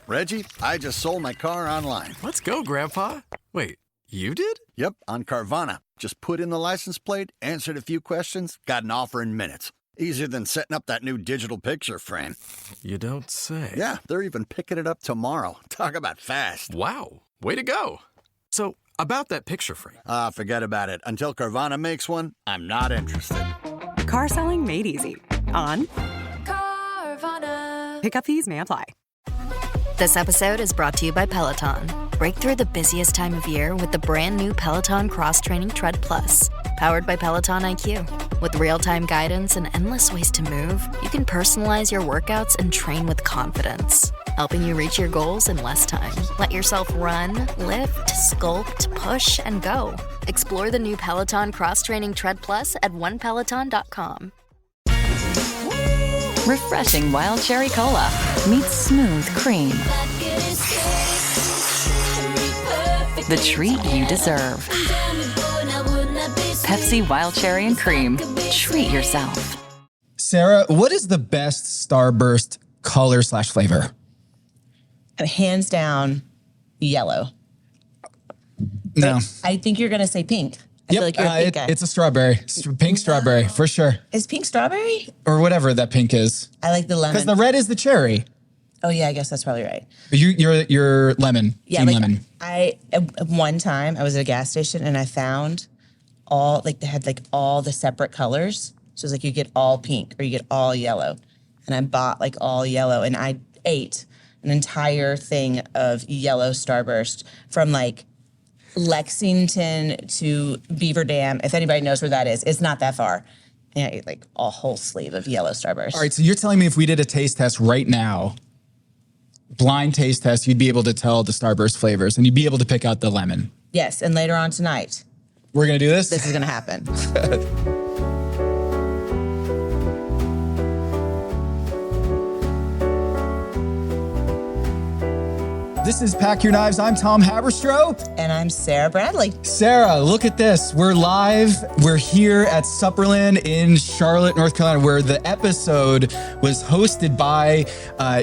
Reggie, I just sold my car online. Let's go, Grandpa. Wait, you did? Yep, on Carvana. Just put in the license plate, answered a few questions, got an offer in minutes. Easier than setting up that new digital picture frame. You don't say. Yeah, they're even picking it up tomorrow. Talk about fast. Wow, way to go. So, about that picture frame. Forget about it. Until Carvana makes one, I'm not interested. Car selling made easy. On Carvana. pickup fees may apply. This episode is brought to you by Peloton. Break through the busiest time of year with the brand new Peloton Cross Training Tread Plus. Powered by Peloton IQ. With real-time guidance and endless ways to move, you can personalize your workouts and train with confidence, helping you reach your goals in less time. Let yourself run, lift, sculpt, push, and go. Explore the new Peloton Cross Training Tread Plus at onepeloton.com. Refreshing wild cherry cola meets smooth cream. The treat you deserve. Pepsi Wild Cherry and Cream. Treat yourself. Sara, what is the best Starburst color/flavor? Hands down, yellow. No. I think you're going to say pink. I feel like you're a pink guy. It's a strawberry. Pink strawberry, for sure. Is pink strawberry? Or whatever that pink is. I like the lemon. Because the red is the cherry. Oh, yeah, I guess that's probably right. But you're lemon. Yeah, Team like lemon. at one time I was at a gas station and I found they had all the separate colors. So it's like you get all pink or you get all yellow. And I bought all yellow and I ate an entire thing of yellow Starburst from Lexington to Beaver Dam. If anybody knows where that is, it's not that far. And I ate a whole sleeve of yellow Starburst. All right, so you're telling me if we did a taste test right now, blind taste test, you'd be able to tell the Starburst flavors and you'd be able to pick out the lemon. Yes, and later on tonight, we're going to do this? this is going to happen. This is Pack Your Knives. I'm Tom Haberstroh. And I'm Sara Bradley. Sara, look at this. We're live. We're here at Supperland in Charlotte, North Carolina, where the episode was hosted by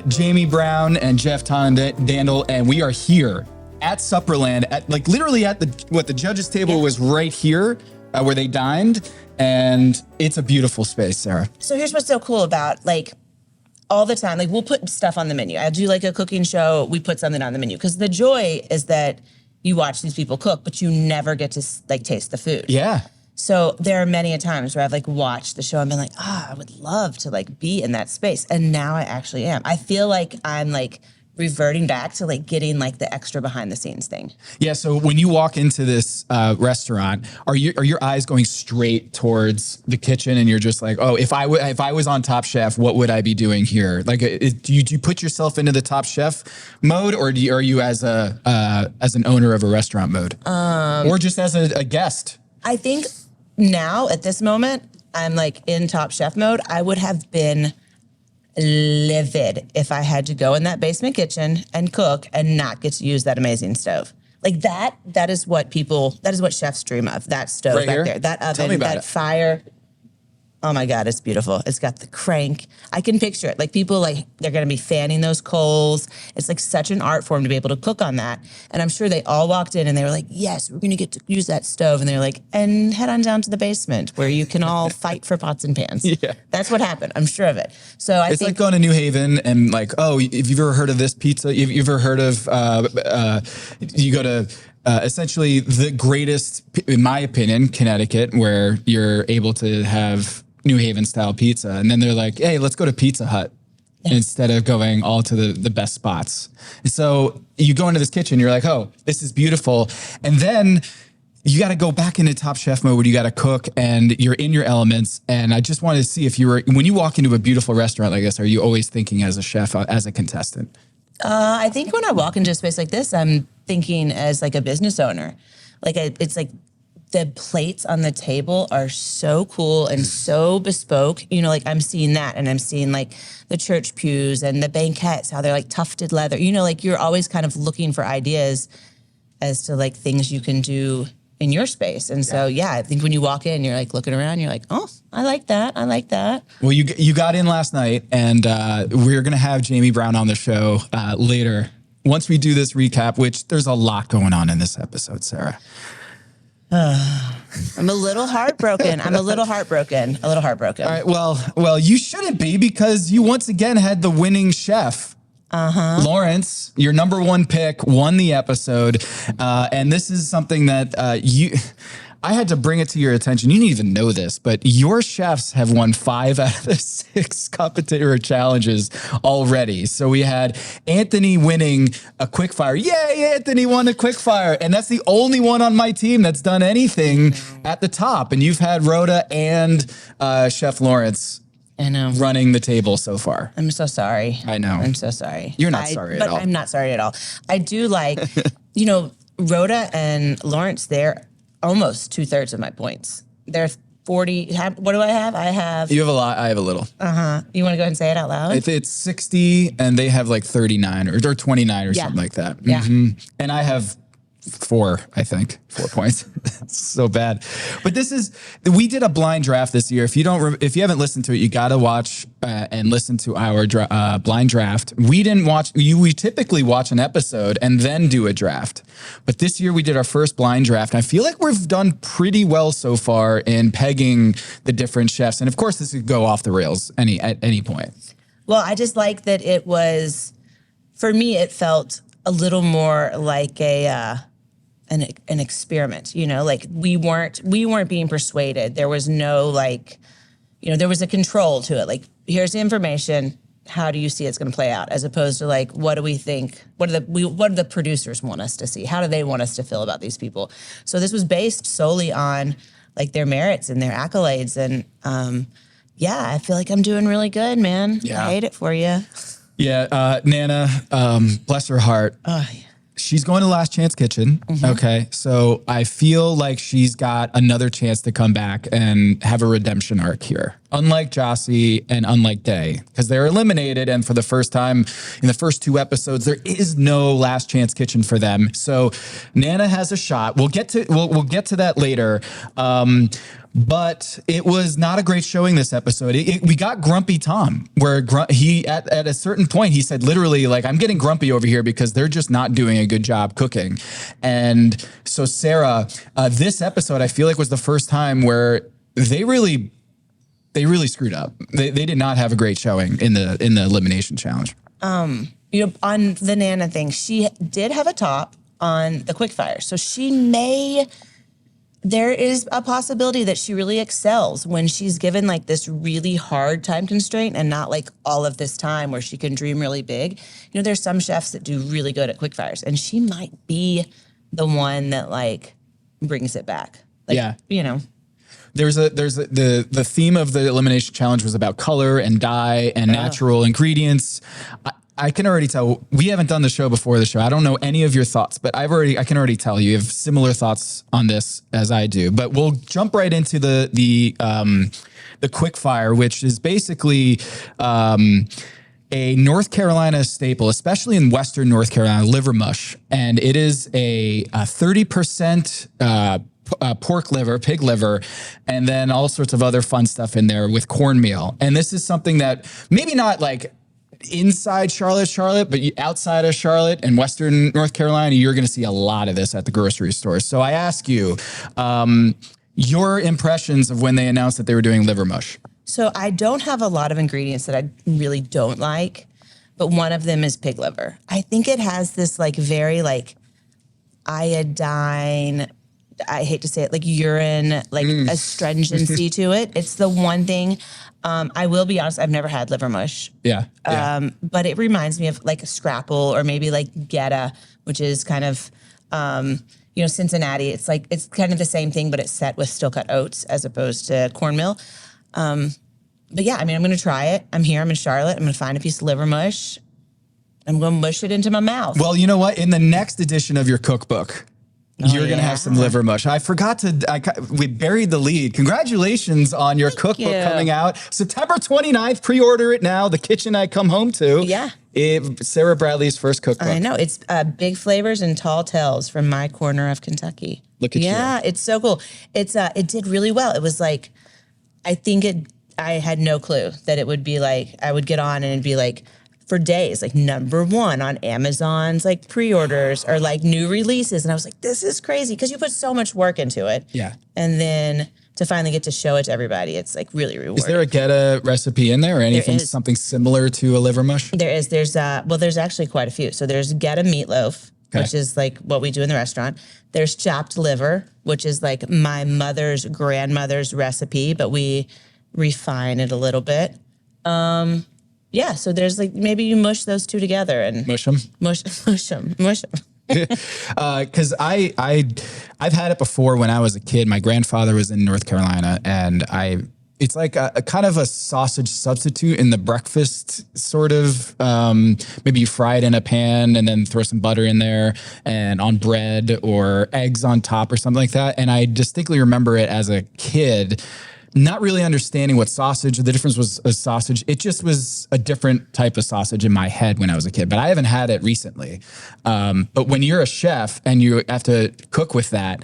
Jamie Brown and Jeff Tondandel, and we are here at Supperland, at literally at the judges' table was right here where they dined, and it's a beautiful space, Sara. So here's what's so cool about all the time, we'll put stuff on the menu. I'll do a cooking show, we put something on the menu. Because the joy is that you watch these people cook, but you never get to taste the food. Yeah. So there are many a times where I've watched the show and been I would love to be in that space. And now I actually am. I feel like I'm reverting back to getting the extra behind the scenes thing. Yeah. So when you walk into this restaurant, are your eyes going straight towards the kitchen and you're just oh, if I was on Top Chef, what would I be doing here? Do you put yourself into the Top Chef mode, or are you as an owner of a restaurant mode, or just as a guest? I think now at this moment, I'm in Top Chef mode. I would have been livid if I had to go in that basement kitchen and cook and not get to use that amazing stove. That is what chefs dream of, that stove right back here? there, that Tell me oven, about that it. fire. Oh my God, it's beautiful. It's got the crank. I can picture it. People they're gonna be fanning those coals. It's such an art form to be able to cook on that. And I'm sure they all walked in and they were yes, we're gonna get to use that stove. And they're and head on down to the basement where you can all fight for pots and pans. Yeah. That's what happened. I'm sure of it. So I It's think going to New Haven and oh, if you've ever heard of this pizza, if you've ever heard of, you go to essentially the greatest, in my opinion, Connecticut, where you're able to have New Haven style pizza. And then they're hey, let's go to Pizza Hut instead of going all to the best spots. And so you go into this kitchen, you're oh, this is beautiful. And then you got to go back into Top Chef mode where you got to cook and you're in your elements. And I just wanted to see if when you walk into a beautiful restaurant like this, are you always thinking as a chef, as a contestant? I think when I walk into a space like this, I'm thinking as a business owner. It's the plates on the table are so cool and so bespoke. I'm seeing that, and I'm seeing the church pews and the banquettes, how they're tufted leather. You're always kind of looking for ideas as to things you can do in your space. And so, I think when you walk in, you're like looking around, you're like, oh, I like that. I like that. Well, you got in last night, and we're going to have Jamie Brown on the show later. Once we do this recap, which there's a lot going on in this episode, Sarah. I'm a little heartbroken. A little heartbroken. All right. Well, you shouldn't be, because you once again had the winning chef. Lawrence, your number one pick, won the episode. And this is something that I had to bring it to your attention. You didn't even know this, but your chefs have won 5 out of the 6 competitor challenges already. So we had Anthony winning a quickfire. Yay, Anthony won a quickfire. And that's the only one on my team that's done anything at the top. And you've had Rhoda and Chef Lawrence running the table so far. I'm so sorry. I know. I'm so sorry. You're not sorry at all. I'm not sorry at all. I do like, Rhoda and Lawrence, they're almost 2/3 of my points. They're 40. What do I have? You have a lot. I have a little. You want to go ahead and say it out loud? It's 60, and they have like 39 or 29 or something like that. Yeah. Mm-hmm. And I have 4 points. It's so bad. But we did a blind draft this year. If you haven't listened to it, you got to watch and listen to our blind draft. We didn't watch. We typically watch an episode and then do a draft. But this year we did our first blind draft. I feel like we've done pretty well so far in pegging the different chefs. And of course, this could go off the rails at any point. Well, I just like that it was, for me, it felt a little more like an experiment, like we weren't being persuaded. There was no there was a control to it. Like, here's the information. How do you see it's going to play out? As opposed to like, what do we think? What do the producers want us to see? How do they want us to feel about these people? So this was based solely on like their merits and their accolades. And I feel like I'm doing really good, man. Yeah. I hate it for you. Yeah. Nana, bless her heart. She's going to Last Chance Kitchen. Mm-hmm. Okay. So I feel like she's got another chance to come back and have a redemption arc here. Unlike Jossie and unlike Day, because they're eliminated. And for the first time in the first 2 episodes, there is no Last Chance Kitchen for them. So Nana has a shot. We'll get to that later. But it was not a great showing this episode. We got Grumpy Tom, where he at a certain point, he said literally, like, I'm getting grumpy over here because they're just not doing a good job cooking. And so Sarah, this episode, I feel like was the first time where they really screwed up. They did not have a great showing in the elimination challenge. On the Nana thing, she did have a top on the quickfire. So there is a possibility that she really excels when she's given like this really hard time constraint and not like all of this time where she can dream really big. There's some chefs that do really good at quickfires, and she might be the one that like brings it back. Like, the theme of the elimination challenge was about color and dye and natural ingredients. I can already tell, we haven't done the show before the show. I don't know any of your thoughts, but I can already tell you have similar thoughts on this as I do. But we'll jump right into the quickfire, which is basically a North Carolina staple, especially in Western North Carolina, liver mush. And it is a 30% pork liver, pig liver, and then all sorts of other fun stuff in there with cornmeal. And this is something that maybe not like inside Charlotte, but outside of Charlotte and Western North Carolina, you're going to see a lot of this at the grocery store. So I ask you, your impressions of when they announced that they were doing liver mush. So I don't have a lot of ingredients that I really don't like, but one of them is pig liver. I think it has this like very like iodine, I hate to say it, like urine, like astringency to it. It's the one thing. I will be honest, I've never had liver mush. Yeah. But it reminds me of like a scrapple or maybe like Geta, which is kind of, Cincinnati. It's kind of the same thing, but it's set with steel cut oats as opposed to cornmeal. But yeah, I'm going to try it. I'm here. I'm in Charlotte. I'm going to find a piece of liver mush. I'm going to mush it into my mouth. Well, you know what? In the next edition of your cookbook, You're going to have some liver mush. I forgot we buried the lead. Congratulations on your cookbook coming out. September 29th, pre-order it now. The Kitchen I Come Home To. Yeah. Sarah Bradley's first cookbook. I know. It's Big Flavors and Tall Tales from my corner of Kentucky. Look at you. Yeah, it's so cool. It did really well. It was like, I had no clue that it would be like, I would get on and it'd be like, for days, like #1 on Amazon's like pre-orders or like new releases. And I was like, this is crazy because you put so much work into it. Yeah. And then to finally get to show it to everybody, it's like really rewarding. Is there a Geta recipe in there or anything, something similar to a liver mush? There's actually quite a few. So there's Geta meatloaf, which is like what we do in the restaurant. There's chopped liver, which is like my mother's grandmother's recipe, but we refine it a little bit. Yeah, so there's like, maybe you mush those two together and mush them. Mush them. Because I've had it before when I was a kid. My grandfather was in North Carolina, and it's like a kind of a sausage substitute in the breakfast sort of. Maybe you fry it in a pan and then throw some butter in there and on bread or eggs on top or something like that. And I distinctly remember it as a kid, not really understanding what sausage, the difference was a sausage. It just was a different type of sausage in my head when I was a kid, but I haven't had it recently. But when you're a chef and you have to cook with that,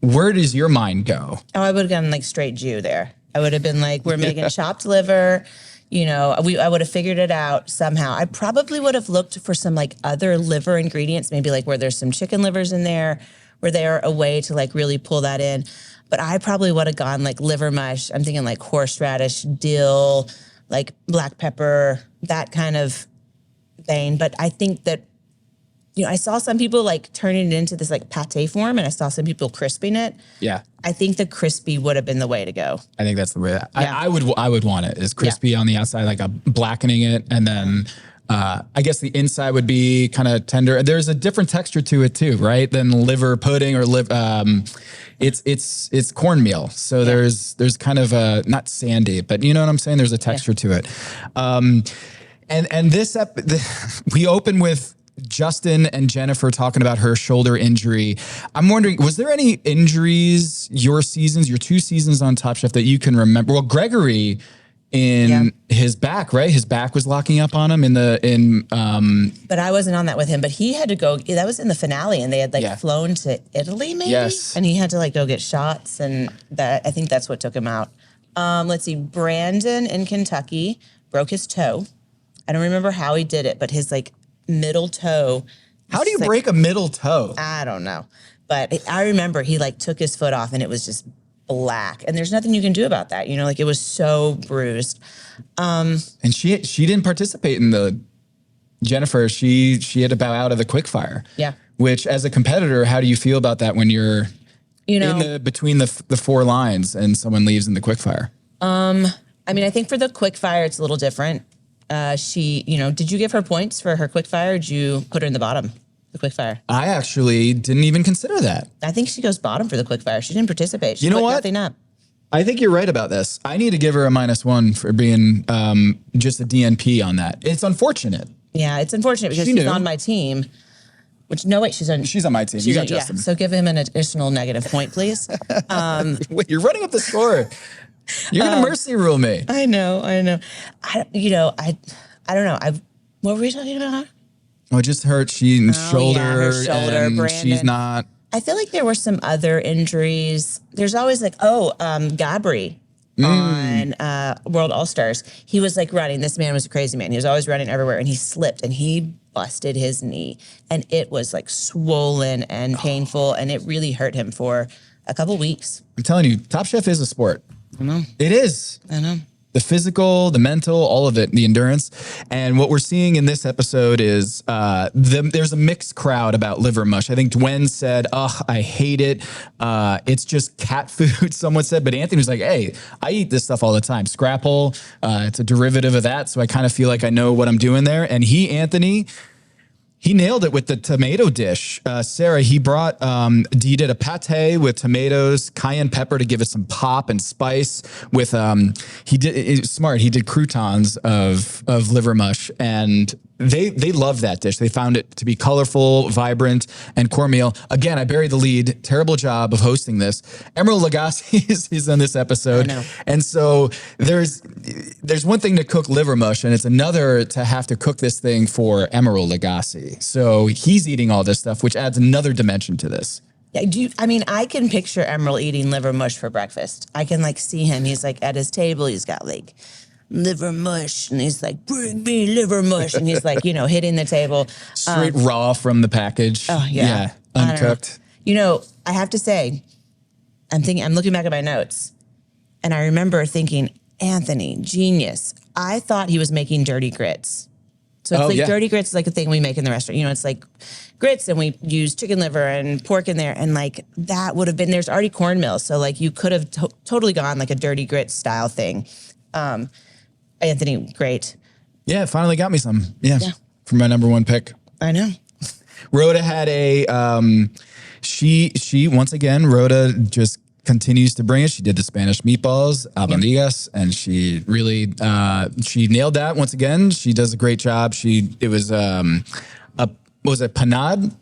where does your mind go? Oh, I would have gone like straight Jew there. I would have been like, we're making chopped liver. You know, I would have figured it out somehow. I probably would have looked for some like other liver ingredients, maybe like where there's some chicken livers in there, where they're a way to like really pull that in. But I probably would have gone like liver mush. I'm thinking like horseradish, dill, like black pepper, that kind of vein. But I think that, you know, I saw some people like turning it into this like pate form, and I saw some people crisping it. Yeah. I think the crispy would have been the way to go. I think that's the way. I would want it. It's crispy on the outside, like a blackening it, and then I guess the inside would be kind of tender. There's a different texture to it too, right? Than liver pudding or it's cornmeal. So there's kind of a, not sandy, but you know what I'm saying? There's a texture to it. And this we open with Justin and Jennifer talking about her shoulder injury. I'm wondering, was there any injuries your 2 seasons on Top Chef that you can remember? Well, Gregory his back, right? His back was locking up on him But I wasn't on that with him, but he had to go, that was in the finale, and they had like flown to Italy maybe? Yes. And he had to like go get shots, and I think that's what took him out. Let's see, Brandon in Kentucky broke his toe. I don't remember how he did it, but his like middle toe. How do you break a middle toe? I don't know. But I remember he like took his foot off and it was just black. And there's nothing you can do about that. You know, like it was so bruised. And she didn't participate in the Jennifer. She had to bow out of the quickfire. Yeah. Which as a competitor, how do you feel about that when you're between the 4 lines and someone leaves in the quickfire? I mean, I think for the quickfire, it's a little different. Did you give her points for her quickfire? Or did you put her in the bottom, the quickfire? I actually didn't even consider that. I think she goes bottom for the quickfire. She didn't participate. She you know put what? Nothing up. I think you're right about this. I need to give her a -1 for being just a DNP on that. It's unfortunate. Yeah, it's unfortunate because she's on my team. She's on my team. You got Justin. So give him an additional negative point, please. Wait, you're running up the score. You're going to mercy rule me. I know. I don't know. What were we talking about? Oh, it just hurt. Shoulder. Yeah, her shoulder. And Brandon. She's not. I feel like there were some other injuries. There's always like, Gabri on World All-Stars. He was like running. This man was a crazy man. He was always running everywhere, and he slipped and he busted his knee, and it was like swollen and painful, and it really hurt him for a couple weeks. I'm telling you, Top Chef is a sport. I know. It is. I know. The physical, the mental, all of it, the endurance. And what we're seeing in this episode is there's a mixed crowd about liver mush. I think Dwayne said, I hate it. It's just cat food, someone said. But Anthony was like, hey, I eat this stuff all the time. Scrapple, it's a derivative of that. So I kind of feel like I know what I'm doing there. And Anthony, He nailed it with the tomato dish. Sara, he did a pate with tomatoes, cayenne pepper to give it some pop and spice. With it was smart. He did croutons of liver mush, and they loved that dish. They found it to be colorful, vibrant, and cornmeal. Again, I buried the lead. Terrible job of hosting this. Emeril Lagasse is on this episode, I know. and so there's one thing to cook liver mush, and it's another to have to cook this thing for Emeril Lagasse. So he's eating all this stuff, which adds another dimension to this. Yeah, I can picture Emeril eating liver mush for breakfast. I can like see him. He's like at his table. He's got like liver mush, and he's like, "Bring me liver mush," and he's like, hitting the table. Straight raw from the package. Oh yeah, uncooked. I have to say, I'm looking back at my notes, and I remember thinking, Anthony, genius. I thought he was making dirty grits. So it's dirty grits is like a thing we make in the restaurant. It's like grits, and we use chicken liver and pork in there. And like that would have been, there's already cornmeal. So like you could have totally gone like a dirty grit style thing. Anthony, great. Yeah, it finally got me some. Yeah. For my number one pick. I know. Rhoda had she once again, Rhoda just continues to bring it. She did the Spanish meatballs, albondigas, and she really, she nailed that once again. She does a great job. It was panade?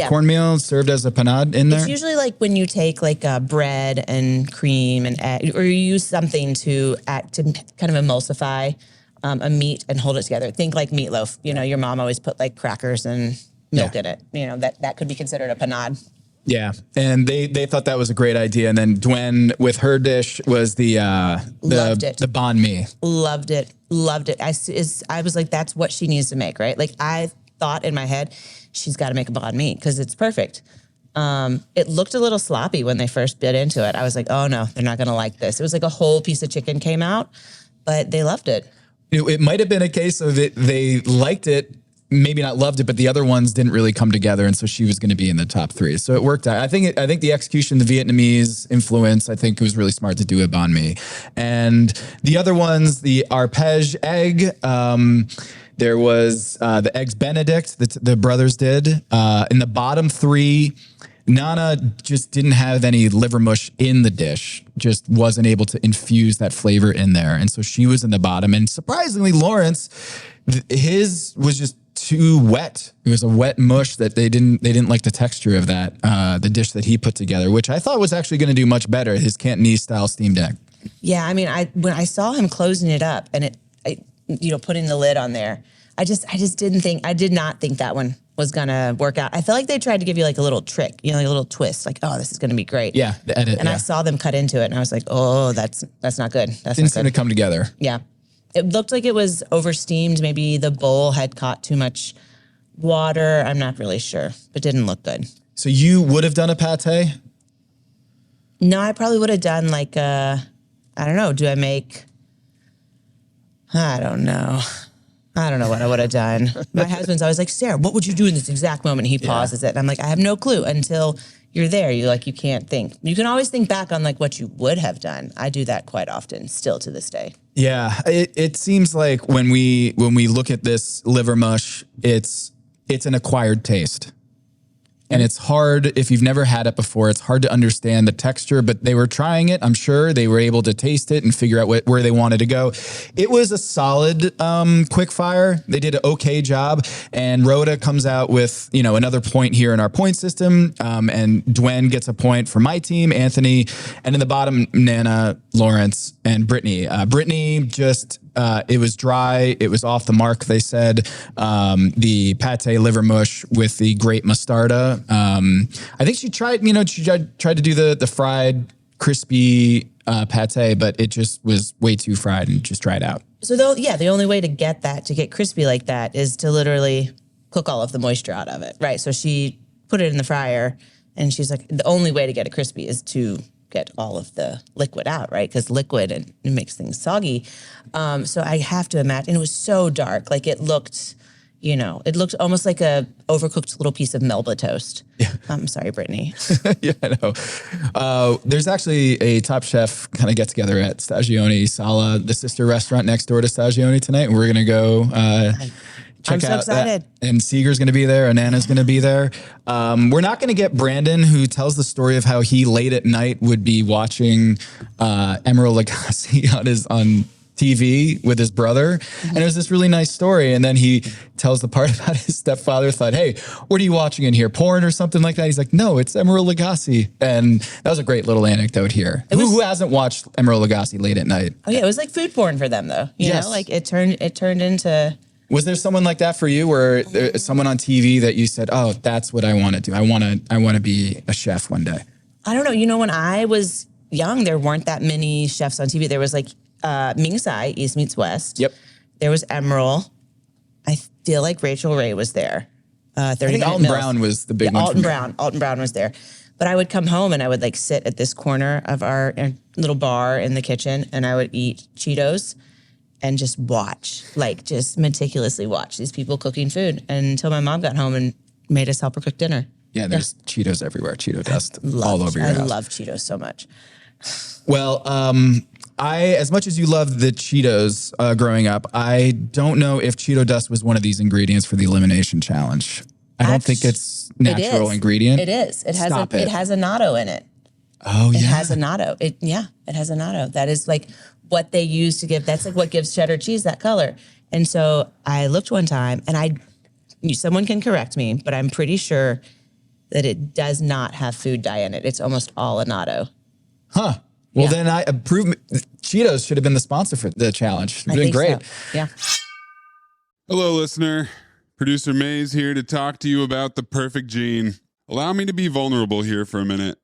Cornmeal served as a panade in there? It's usually like when you take like bread and cream and egg, or you use something to kind of emulsify a meat and hold it together. Think like meatloaf. Your mom always put like crackers and milk in it. That could be considered a panade. Yeah, and they thought that was a great idea. And then Dwen with her dish was the banh mi. Loved it. I was like, that's what she needs to make, right? Like I thought in my head, she's got to make a banh mi because it's perfect. It looked a little sloppy when they first bit into it. I was like, oh no, they're not going to like this. It was like a whole piece of chicken came out, but they loved it. It might have been a case of it. They liked it. Maybe not loved it, but the other ones didn't really come together, and so she was going to be in the top 3. So it worked out. I think the execution, the Vietnamese influence, I think it was really smart to do a banh mi. And the other ones, the arpège egg, there was the eggs Benedict that the brothers did. In the bottom 3, Nana just didn't have any liver mush in the dish, just wasn't able to infuse that flavor in there, and so she was in the bottom. And surprisingly, Lawrence, his was just too wet. It was a wet mush that they didn't like the texture of that, the dish that he put together, which I thought was actually going to do much better, his Cantonese style steamed egg. Yeah, I mean, when I saw him closing it up and putting the lid on there, I did not think that one was gonna work out. I felt like they tried to give you like a little trick, like a little twist, like, oh, this is gonna be great. Yeah, the edit. And I saw them cut into it, and I was like, oh, that's not good. Didn't seem to come together. Yeah. It looked like it was oversteamed. Maybe the bowl had caught too much water. I'm not really sure, but didn't look good. So you would have done a pate? No, I probably would have done like I don't know. I don't know. I don't know what I would have done. My husband's always like, Sarah, what would you do in this exact moment? He pauses it. And I'm like, I have no clue until you're there. You can't think. You can always think back on like what you would have done. I do that quite often, still to this day. Yeah, it seems like when we look at this liver mush, it's an acquired taste. And it's hard, if you've never had it before, it's hard to understand the texture, but they were trying it. I'm sure they were able to taste it and figure out where they wanted to go. It was a solid quick fire. They did an okay job. And Rhoda comes out with, another point here in our point system. And Dwen gets a point for my team, Anthony. And in the bottom, Nana, Lawrence, and Brittany. Brittany just... it was dry. It was off the mark, they said. The pate liver mush with the great mostarda. I think she tried to do the fried, crispy pate, but it just was way too fried and just dried out. So, the only way to get crispy like that is to literally cook all of the moisture out of it, right? So she put it in the fryer, and she's like, the only way to get it crispy is to get all of the liquid out, right? Because liquid, and it makes things soggy. So I have to imagine, it was so dark. Like it looked almost like a overcooked little piece of Melba toast. Yeah. I'm sorry, Brittany. Yeah, I know. There's actually a Top Chef kind of get together at Stagione Sala, the sister restaurant next door to Stagione tonight. And we're going to go Check I'm so out excited. that. And Seeger's going to be there. Anana's going to be there. We're not going to get Brandon, who tells the story of how he late at night would be watching Emeril Lagasse on TV with his brother. And it was this really nice story. And then he tells the part about his stepfather thought, hey, what are you watching in here? Porn or something like that? He's like, no, it's Emeril Lagasse. And that was a great little anecdote here. Who hasn't watched Emeril Lagasse late at night? Oh yeah, it was like food porn for them though. You know, like it turned into. Was there someone like that for you, where there's someone on TV that you said, oh, that's what I want to do. I want to be a chef one day? I don't know. You know, when I was young, there weren't that many chefs on TV. There was like Ming Tsai, East Meets West. Yep. There was Emeril. I feel like Rachel Ray was there. I think Alton Brown was the big one. Alton Brown was there. But I would come home and I would like sit at this corner of our little bar in the kitchen and I would eat Cheetos and just watch, like just meticulously watch these people cooking food until my mom got home and made us help her cook dinner. Yeah, there's Cheetos everywhere, Cheeto dust all over your house. I love Cheetos so much. Well, as much as you loved the Cheetos growing up, I don't know if Cheeto dust was one of these ingredients for the elimination challenge. I don't think it's natural ingredient. It is. It has annatto in it. Oh, yeah. It has annatto. It has annatto. That is like what they use to give. That's like what gives cheddar cheese that color. And so I looked one time, and someone can correct me, but I'm pretty sure that it does not have food dye in it. It's almost all annatto. Huh. Well, then I approve. Cheetos should have been the sponsor for the challenge. It's been great. So. Yeah. Hello, listener. Producer Mays here to talk to you about the perfect gene. Allow me to be vulnerable here for a minute.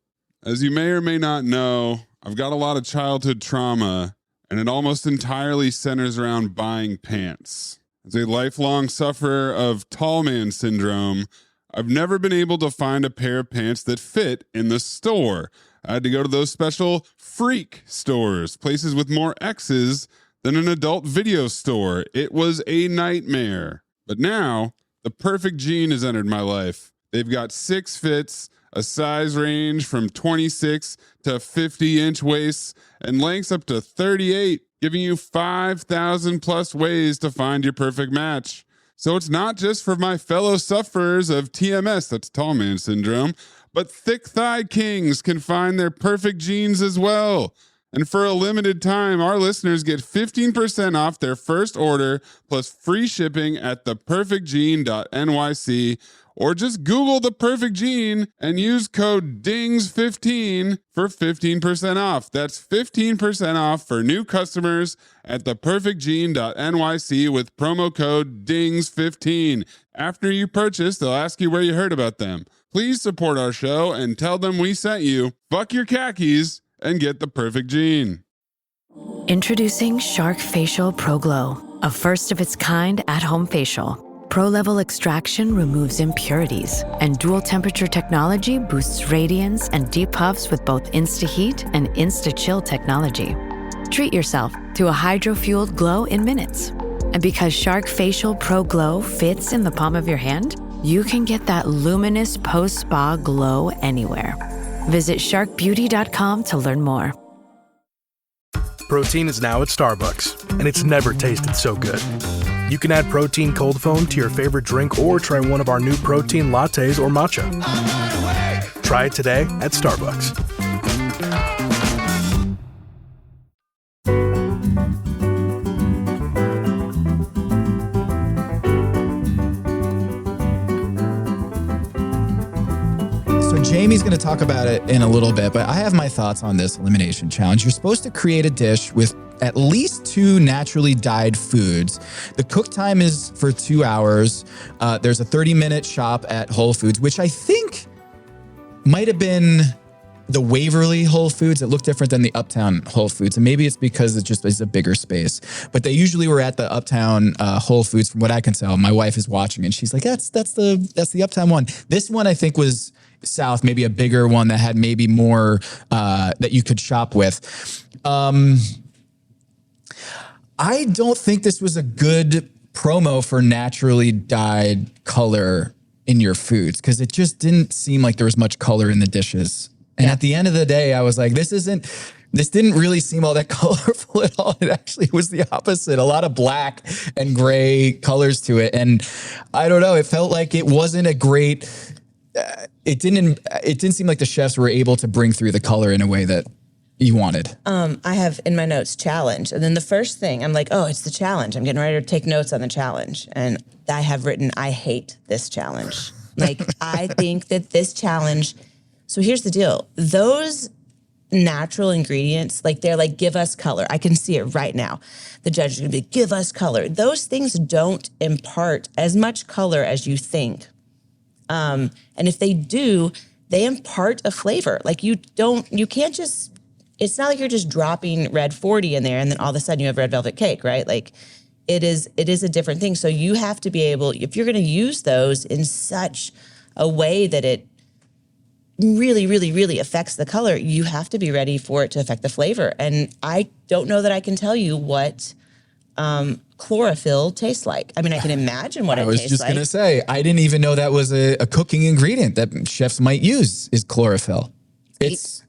As you may or may not know, I've got a lot of childhood trauma, and it almost entirely centers around buying pants. As a lifelong sufferer of tall man syndrome, I've never been able to find a pair of pants that fit in the store. I had to go to those special freak stores, places with more X's than an adult video store. It was a nightmare. But now, the perfect gene has entered my life. They've got 6 fits, a size range from 26 to 50-inch waists, and lengths up to 38, giving you 5,000 plus ways to find your perfect match. So it's not just for my fellow sufferers of TMS, that's tall man syndrome, but thick thigh kings can find their perfect jeans as well. And for a limited time, our listeners get 15% off their first order plus free shipping at theperfectgene.nyc, or just Google The Perfect Gene and use code DINGS15 for 15% off. That's 15% off for new customers at theperfectgene.nyc with promo code DINGS15. After you purchase, they'll ask you where you heard about them. Please support our show and tell them we sent you. Fuck your khakis and get the perfect gene. Introducing Shark Facial Pro Glow, a first of its kind at-home facial. Pro-level extraction removes impurities, and dual temperature technology boosts radiance and deep puffs with both Insta-Heat and Insta-Chill technology. Treat yourself to a hydro-fueled glow in minutes. And because Shark Facial Pro Glow fits in the palm of your hand, you can get that luminous post-spa glow anywhere. Visit sharkbeauty.com to learn more. Protein is now at Starbucks, and it's never tasted so good. You can add protein cold foam to your favorite drink or try one of our new protein lattes or matcha. Try it today at Starbucks. Jamie's going to talk about it in a little bit, but I have my thoughts on this elimination challenge. You're supposed to create a dish with at least 2 naturally dyed foods. The cook time is for 2 hours. There's a 30-minute shop at Whole Foods, which I think might have been the Waverly Whole Foods. It looked different than the Uptown Whole Foods, and maybe it's because it just is a bigger space. But they usually were at the Uptown Whole Foods, from what I can tell. My wife is watching, and she's like, "That's the Uptown one." This one I think was South, maybe a bigger one that had maybe more that you could shop with. I don't think this was a good promo for naturally dyed color in your foods, because it just didn't seem like there was much color in the dishes. And at the end of the day, I was like, this isn't this didn't really seem all that colorful at all. It actually was the opposite. A lot of black and gray colors to it. And I don't know, it felt like it wasn't a great, it didn't seem like the chefs were able to bring through the color in a way that you wanted. I have in my notes challenge. And then the first thing I'm like, oh, it's the challenge. I'm getting ready to take notes on the challenge. And I have written, I hate this challenge. Like, I think that this challenge, so here's the deal. Those natural ingredients, like they're like, give us color. I can see it right now. The judge is gonna be, give us color. Those things don't impart as much color as you think. And if they do, they impart a flavor. Like you can't just, it's not like you're just dropping red 40 in there and then all of a sudden you have red velvet cake, right? Like it is a different thing. So you have to be able, if you're gonna use those in such a way that it really, really, really affects the color, you have to be ready for it to affect the flavor. And I don't know that I can tell you what chlorophyll tastes like. I mean, I can imagine what it tastes like. I was just going to say, I didn't even know that was a cooking ingredient that chefs might use is chlorophyll. It's...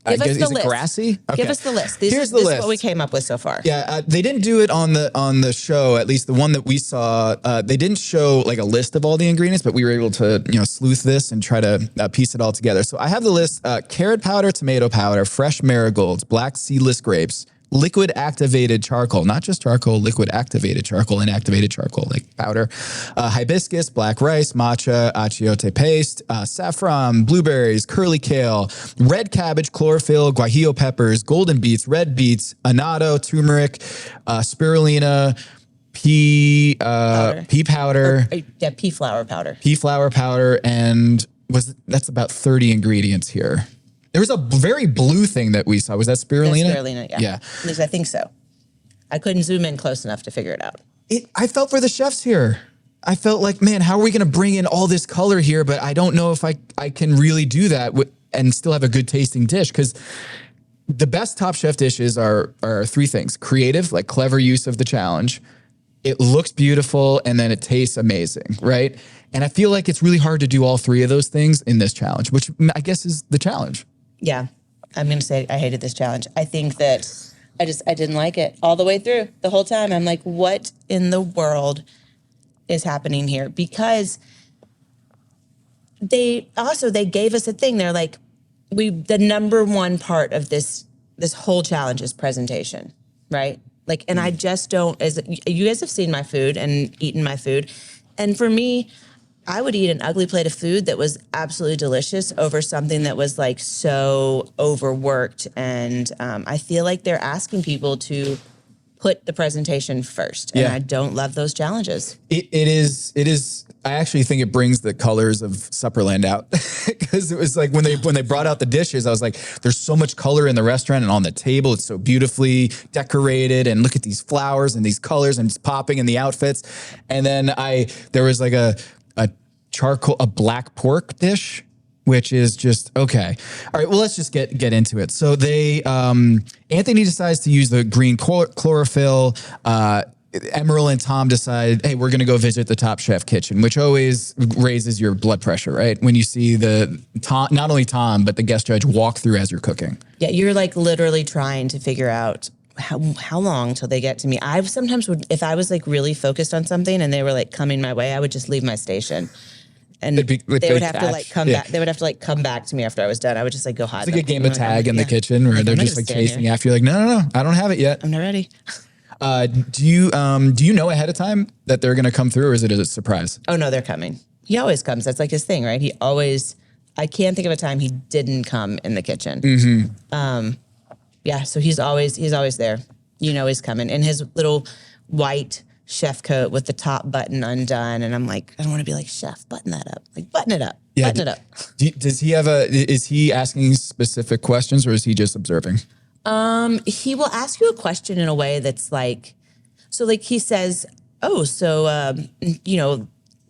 Give us the is list. It grassy? Okay. Give us the list. Here's the list. list. This is what we came up with so far. Yeah, they didn't do it on the show. At least the one that we saw, they didn't show like a list of all the ingredients, but we were able to sleuth this and try to piece it all together. So I have the list: carrot powder, tomato powder, fresh marigolds, black seedless grapes, liquid activated charcoal, not just charcoal, liquid activated charcoal, inactivated charcoal, like powder, hibiscus, black rice, matcha, achiote paste, saffron, blueberries, curly kale, red cabbage, chlorophyll, guajillo peppers, golden beets, red beets, annatto, turmeric, spirulina, pea powder. Pea flower powder. Pea flower powder, and that's about 30 ingredients here. There was a very blue thing that we saw. Was that spirulina? That's spirulina, yeah. At least I think so. I couldn't zoom in close enough to figure it out. I felt for the chefs here. I felt like, man, how are we going to bring in all this color here? But I don't know if I can really do that and still have a good tasting dish. Because the best Top Chef dishes are three things. Creative, like clever use of the challenge. It looks beautiful, and then it tastes amazing, right? And I feel like it's really hard to do all three of those things in this challenge, which I guess is the challenge. Yeah, I'm going to say I hated this challenge. I think that I didn't like it all the way through. The whole time I'm like, what in the world is happening here? Because they gave us a thing. They're like, the number one part of this whole challenge is presentation, right? Like, and I just don't, as you guys have seen my food and eaten my food. And for me, I would eat an ugly plate of food that was absolutely delicious over something that was like so overworked. And I feel like they're asking people to put the presentation first. And I don't love those challenges. It is. I actually think it brings the colors of Supperland out, because it was like when they brought out the dishes, I was like, there's so much color in the restaurant and on the table. It's so beautifully decorated, and look at these flowers and these colors and it's popping in the outfits. And then there was like a black pork dish, which is just okay. All right, well, let's just get into it. So Anthony decides to use the green chlorophyll. Emeril and Tom decide, hey, we're going to go visit the Top Chef kitchen, which always raises your blood pressure, right? When you see not only Tom, but the guest judge walk through as you're cooking. Yeah, you're like literally trying to figure out how long till they get to me. I sometimes would, if I was like really focused on something and they were like coming my way, I would just leave my station. And they would have to like come back. They would have to like come back to me after I was done. I would just like go hide. It's like a game of tag in the kitchen where they're just like chasing after you. Like, no, I don't have it yet. I'm not ready. Do you know ahead of time that they're going to come through, or is it a surprise? Oh no, they're coming. He always comes. That's like his thing, right? I can't think of a time he didn't come in the kitchen. Mm-hmm. Yeah, so he's always there. You know he's coming in his little white chef coat with the top button undone, and I'm like, I don't want to be like, chef, button that up. Like, button it up. Yeah, button it up. Does he is he asking specific questions, or is he just observing? He will ask you a question in a way that's like, so like he says, oh, so,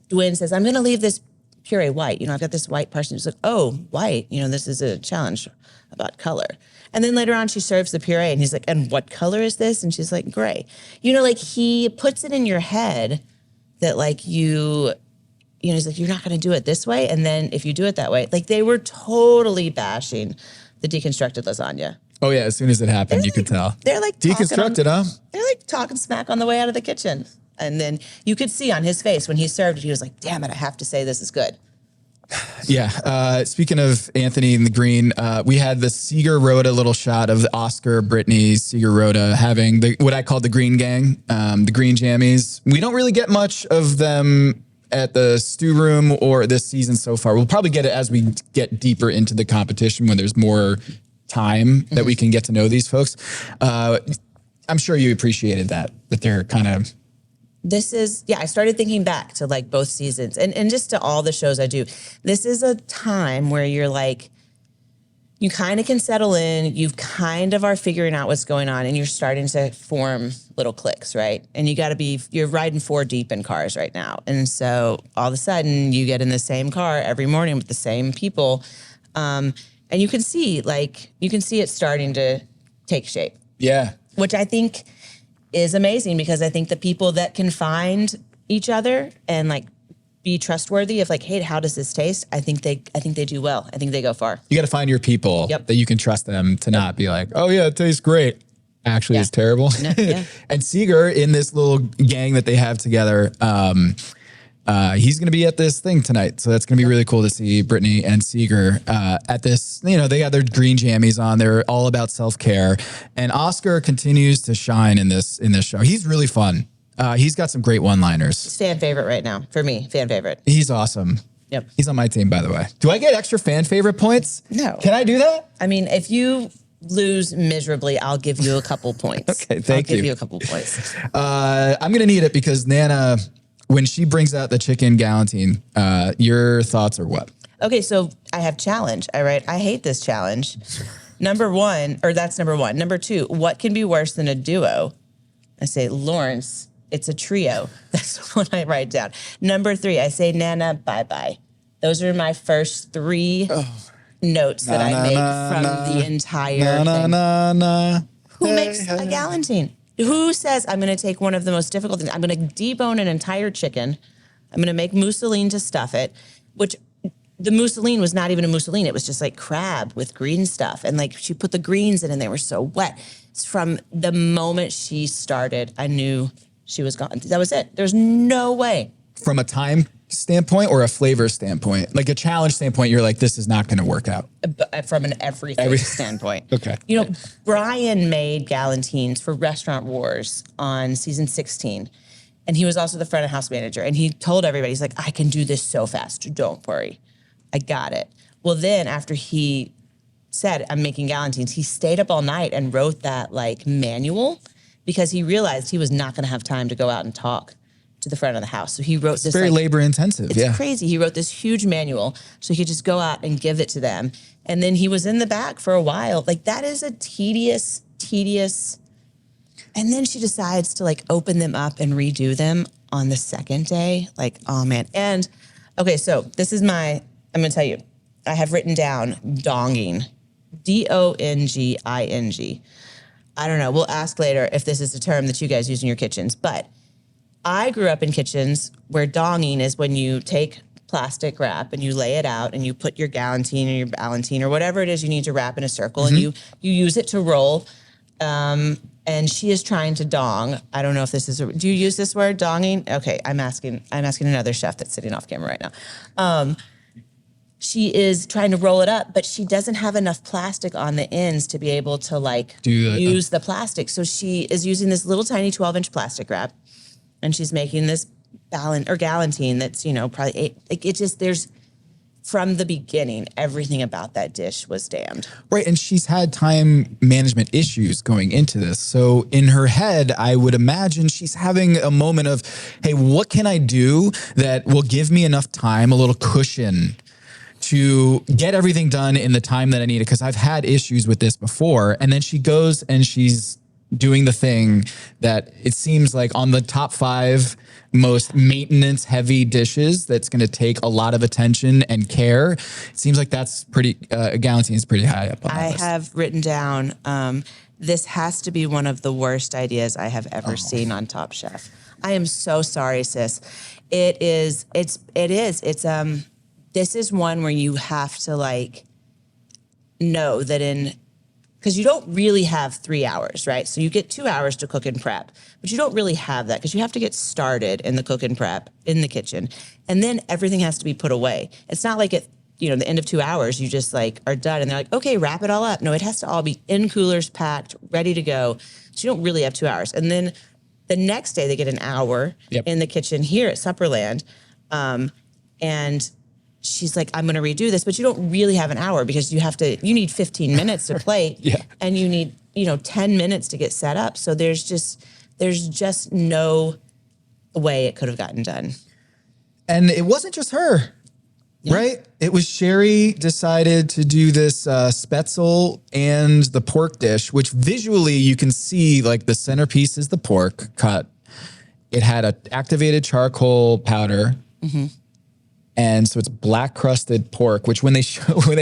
Dwayne says, I'm going to leave this puree white. I've got this white person who's like, oh, white, this is a challenge about color. And then later on she serves the puree and he's like, and what color is this? And she's like, gray. Like he puts it in your head that like he's like, you're not going to do it this way. And then if you do it that way, like they were totally bashing the deconstructed lasagna. Oh yeah, as soon as it happened, you could tell. They're like deconstructed, huh? They're like talking smack on the way out of the kitchen. And then you could see on his face when he served it, he was like, damn it, I have to say this is good. Yeah. Speaking of Anthony and the green, we had the Seeger Rhoda little shot of Oscar, Brittany, Seeger Rhoda having what I call the green gang, the green jammies. We don't really get much of them at the stew room or this season so far. We'll probably get it as we get deeper into the competition when there's more time that we can get to know these folks. I'm sure you appreciated that they're kind of... I started thinking back to like both seasons and just to all the shows I do. This is a time where you're like, you kind of can settle in, you kind of are figuring out what's going on and you're starting to form little cliques, right? And you're riding 4 deep in cars right now. And so all of a sudden you get in the same car every morning with the same people. And you can see it starting to take shape. Yeah. Which I think is amazing because I think the people that can find each other and like be trustworthy of like, hey, how does this taste? I think they do well. I think they go far. You got to find your people that you can trust them to not be like, oh yeah, it tastes great. Actually, it's terrible. No, yeah. And Seeger in this little gang that they have together, he's going to be at this thing tonight. So that's going to be really cool to see Brittany and Seeger at this. You know, they got their green jammies on. They're all about self-care. And Oscar continues to shine in this show. He's really fun. He's got some great one-liners. He's fan favorite right now. For me, fan favorite. He's awesome. Yep. He's on my team, by the way. Do I get extra fan favorite points? No. Can I do that? I mean, if you lose miserably, I'll give you a couple points. Okay, thank you. I'll give you a couple points. I'm going to need it because Nana... when she brings out the chicken galantine, your thoughts are what? Okay, so I have challenge. All right, I hate this challenge. Number one. Number 2, what can be worse than a duo? I say, Lawrence, it's a trio. That's what I write down. Number 3, I say, Nana, bye-bye. Those are my first 3 notes that I make from the entire thing. Who makes a galantine? Who says I'm going to take one of the most difficult things? I'm going to debone an entire chicken. I'm going to make mousseline to stuff it, which the mousseline was not even a mousseline. It was just like crab with green stuff. And like she put the greens in and they were so wet. It's from the moment she started, I knew she was gone. That was it. There's no way. From a time standpoint or a flavor standpoint? Like a challenge standpoint, you're like, this is not going to work out. From an everything standpoint. Okay. You know, Brian made galantines for Restaurant Wars on season 16. And he was also the front of house manager. And he told everybody, he's like, I can do this so fast. Don't worry. I got it. Well, then after he said, I'm making galantines, he stayed up all night and wrote that like manual because he realized he was not going to have time to go out and talk to the front of the house. So he wrote this very labor intensive. It's crazy. He wrote this huge manual so he could just go out and give it to them. And then he was in the back for a while. Like that is a tedious. And then she decides to like open them up and redo them on the second day. Like, oh man. And okay, so this is I'm going to tell you, I have written down donging, DONGING. I don't know. We'll ask later if this is a term that you guys use in your kitchens, but I grew up in kitchens where donging is when you take plastic wrap and you lay it out and you put your galantine or your ballantine or whatever it is you need to wrap in a circle and you use it to roll. And she is trying to dong. I don't know if this is do you use this word, donging? Okay, I'm asking another chef that's sitting off camera right now. She is trying to roll it up, but she doesn't have enough plastic on the ends to be able to like use the plastic. So she is using this little tiny 12-inch plastic wrap. And she's making this galantine that's, you know, probably 8. Like it just, there's, from the beginning, everything about that dish was damned. Right. And she's had time management issues going into this. So in her head, I would imagine she's having a moment of, hey, what can I do that will give me enough time, a little cushion to get everything done in the time that I need it? Because I've had issues with this before. And then she goes and she's doing the thing that it seems like on the top 5 most maintenance heavy dishes that's going to take a lot of attention and care. It seems like that's pretty, galantine is pretty high up on the list. I have written down, this has to be one of the worst ideas I have ever seen on Top Chef. I am so sorry, sis. This is one where you have to like know that because you don't really have 3 hours, right? So you get 2 hours to cook and prep, but you don't really have that because you have to get started in the cook and prep in the kitchen. And then everything has to be put away. It's not like at the end of 2 hours, you just like are done and they're like, okay, wrap it all up. No, it has to all be in coolers, packed, ready to go. So you don't really have 2 hours. And then the next day they get an hour in the kitchen here at Supperland. And she's like, I'm going to redo this, but you don't really have an hour because you need 15 minutes to plate and you need, 10 minutes to get set up. So there's just no way it could have gotten done. And it wasn't just her, right? It was Sherry decided to do this spätzle and the pork dish, which visually you can see like the centerpiece is the pork cut. It had a activated charcoal powder. And so it's black crusted pork, which when they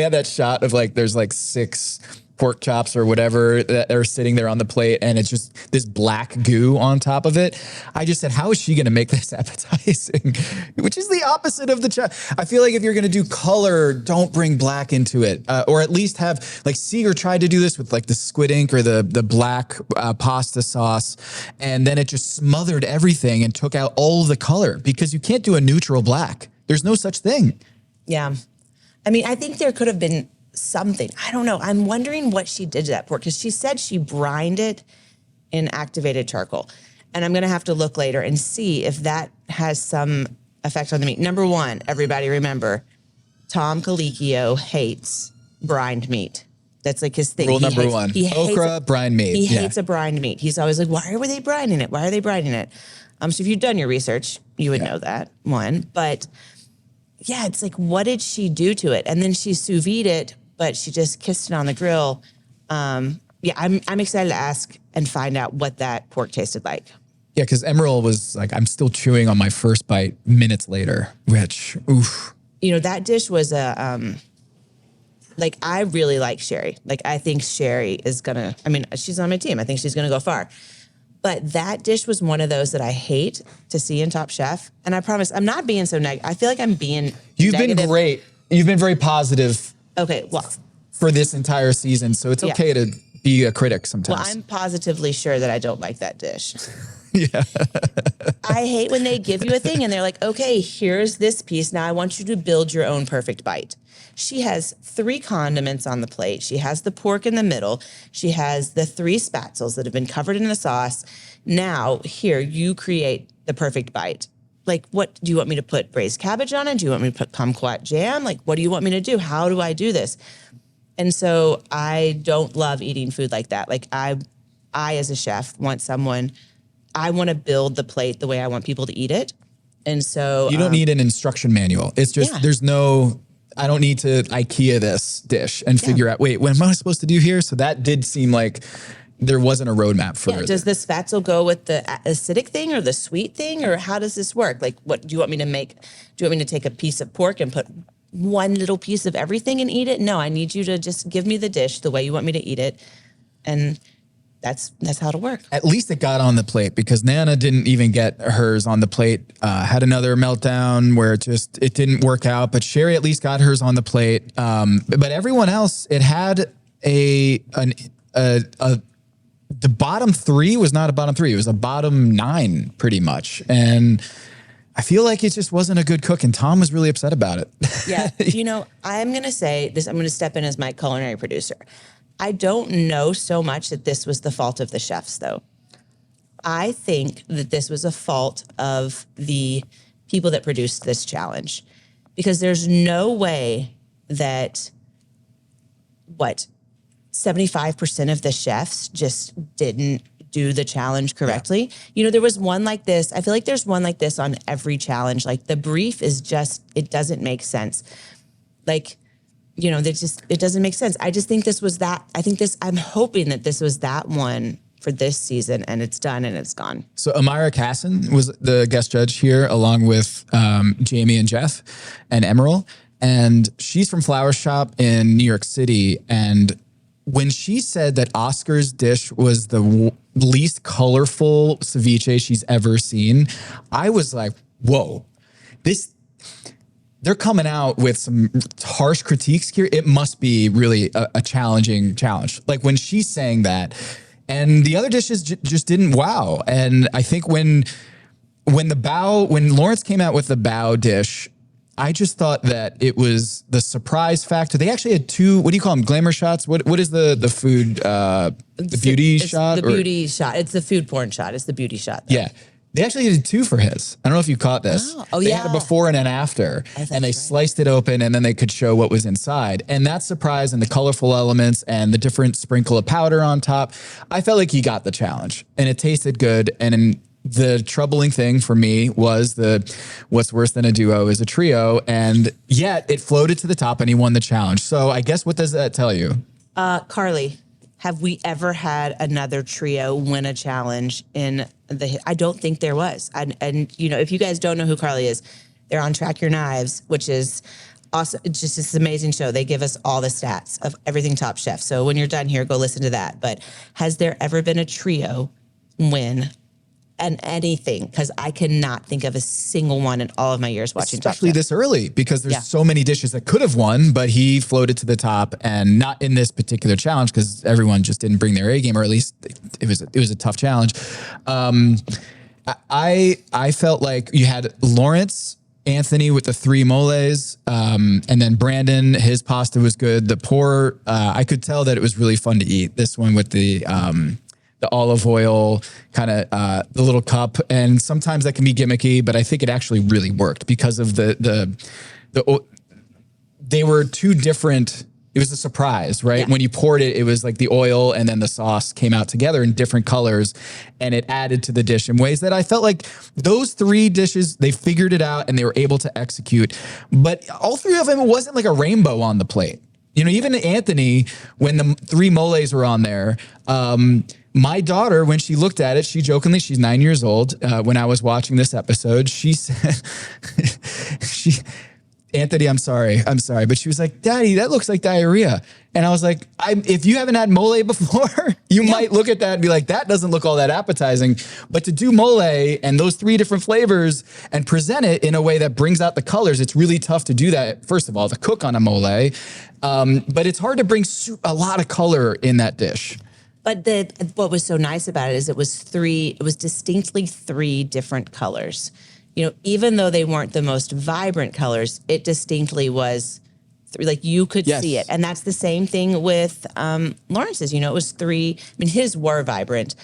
have that shot of like, there's like 6 pork chops or whatever that are sitting there on the plate and it's just this black goo on top of it. I just said, how is she going to make this appetizing? Which is the opposite of the chop. I feel like if you're going to do color, don't bring black into it. Or at least have like Seeger tried to do this with like the squid ink or the black pasta sauce. And then it just smothered everything and took out all the color because you can't do a neutral black. There's no such thing. Yeah. I mean, I think there could have been something. I don't know. I'm wondering what she did to that pork because she said she brined it in activated charcoal. And I'm going to have to look later and see if that has some effect on the meat. Number one, everybody remember, Tom Colicchio hates brined meat. That's like his thing. Rule number one. Okra, brined meat. He hates a brined meat. He's always like, why are they brining it? Why are they brining it? So if you've done your research, you would know that, one. But yeah, it's like, what did she do to it? And then she sous vide it, but she just kissed it on the grill. I'm excited to ask and find out what that pork tasted like. Yeah, because Emeril was like, I'm still chewing on my first bite minutes later, which, oof. That dish was I really like Sherry. Like, I think Sherry is she's on my team. I think she's going to go far. But that dish was one of those that I hate to see in Top Chef. And I promise, I'm not being so negative. I feel like I'm being negative. Been great. You've been very positive. Okay, well. For this entire season. So it's okay to be a critic sometimes. Well, I'm positively sure that I don't like that dish. Yeah. I hate when they give you a thing and they're like, okay, here's this piece. Now I want you to build your own perfect bite. She has 3 condiments on the plate. She has the pork in the middle. She has the 3 spatzels that have been covered in the sauce. Now, here, you create the perfect bite. Like, what do you want me to put braised cabbage on it? Do you want me to put kumquat jam? Like, what do you want me to do? How do I do this? And so I don't love eating food like that. Like, I as a chef I want to build the plate the way I want people to eat it. And so you don't need an instruction manual. It's just, I don't need to IKEA this dish and figure out, wait, what am I supposed to do here? So that did seem like there wasn't a roadmap for it. Does the spatzel go with the acidic thing or the sweet thing? Or how does this work? Like, what do you want me to make? Do you want me to take a piece of pork and put one little piece of everything and eat it? No, I need you to just give me the dish the way you want me to eat it. And that's how it'll work. At least it got on the plate because Nana didn't even get hers on the plate. Had another meltdown where it didn't work out. But Sherry at least got hers on the plate. But everyone else, it had the bottom 3 was not a bottom 3. It was a bottom 9 pretty much. And I feel like it just wasn't a good cook. And Tom was really upset about it. Yeah. I'm going to say this. I'm going to step in as my culinary producer. I don't know so much that this was the fault of the chefs, though. I think that this was a fault of the people that produced this challenge. Because there's no way that, 75% of the chefs just didn't do the challenge correctly. Yeah. There was one like this. I feel like there's one like this on every challenge. Like, the brief is just, it doesn't make sense. Like, it doesn't make sense. I just think this was that. I'm hoping that this was that one for this season, and it's done and it's gone. So Amira Casson was the guest judge here, along with Jamie and Jeff and Emeril. And she's from Flower Shop in New York City. And when she said that Oscar's dish was the least colorful ceviche she's ever seen, I was like, whoa, this they're coming out with some harsh critiques here. It must be really a challenging challenge. Like when she's saying that, and the other dishes just didn't wow. And I think when Lawrence came out with the bao dish, I just thought that it was the surprise factor. They actually had two, what do you call them? Glamour shots? What is the food, the beauty shot? The beauty shot. It's the food porn shot. It's the beauty shot. Though. Yeah. They actually did two for his. I don't know if you caught this. Oh they yeah. had a before and an after. And they sliced it open and then they could show what was inside. And that surprise and the colorful elements and the different sprinkle of powder on top, I felt like he got the challenge. And it tasted good. And the troubling thing for me was what's worse than a duo is a trio. And yet it floated to the top and he won the challenge. So I guess what does that tell you? Carly, have we ever had another trio win a challenge in I don't think there was. And you know, if you guys don't know who Carly is, they're on Track Your Knives, which is awesome. It's just this amazing show. They give us all the stats of everything Top Chef. So when you're done here, go listen to that. But has there ever been a trio win and anything? Because I cannot think of a single one in all of my years watching Top Chef. Especially this early, because there's so many dishes that could have won, but he floated to the top, and not in this particular challenge because everyone just didn't bring their A game, or at least it was a tough challenge. I felt like you had Lawrence, Anthony with the 3 moles, and then Brandon, his pasta was good. The pour, I could tell that it was really fun to eat. This one with the olive oil, kind of the little cup, and sometimes that can be gimmicky, but I think it actually really worked because of they were two different. It was a surprise, right? Yeah. When you poured it, it was like the oil and then the sauce came out together in different colors, and it added to the dish in ways that I felt like those 3 dishes, they figured it out and they were able to execute. But all 3 of them, it wasn't like a rainbow on the plate. You know, even Anthony, when the 3 moles were on there, my daughter, when she looked at it, she jokingly, she's 9 years old. When I was watching this episode, she said, Anthony, I'm sorry. But she was like, Daddy, that looks like diarrhea. And I was like, if you haven't had mole before, you might look at that and be like, that doesn't look all that appetizing. But to do mole and those 3 different flavors and present it in a way that brings out the colors, it's really tough to do that. First of all, to cook on a mole. But it's hard to bring a lot of color in that dish. But what was so nice about it is it was distinctly 3 different colors. You know, even though they weren't the most vibrant colors, it distinctly was 3, like you could see it. And that's the same thing with Lawrence's. You know, it was 3. I mean, his were vibrant.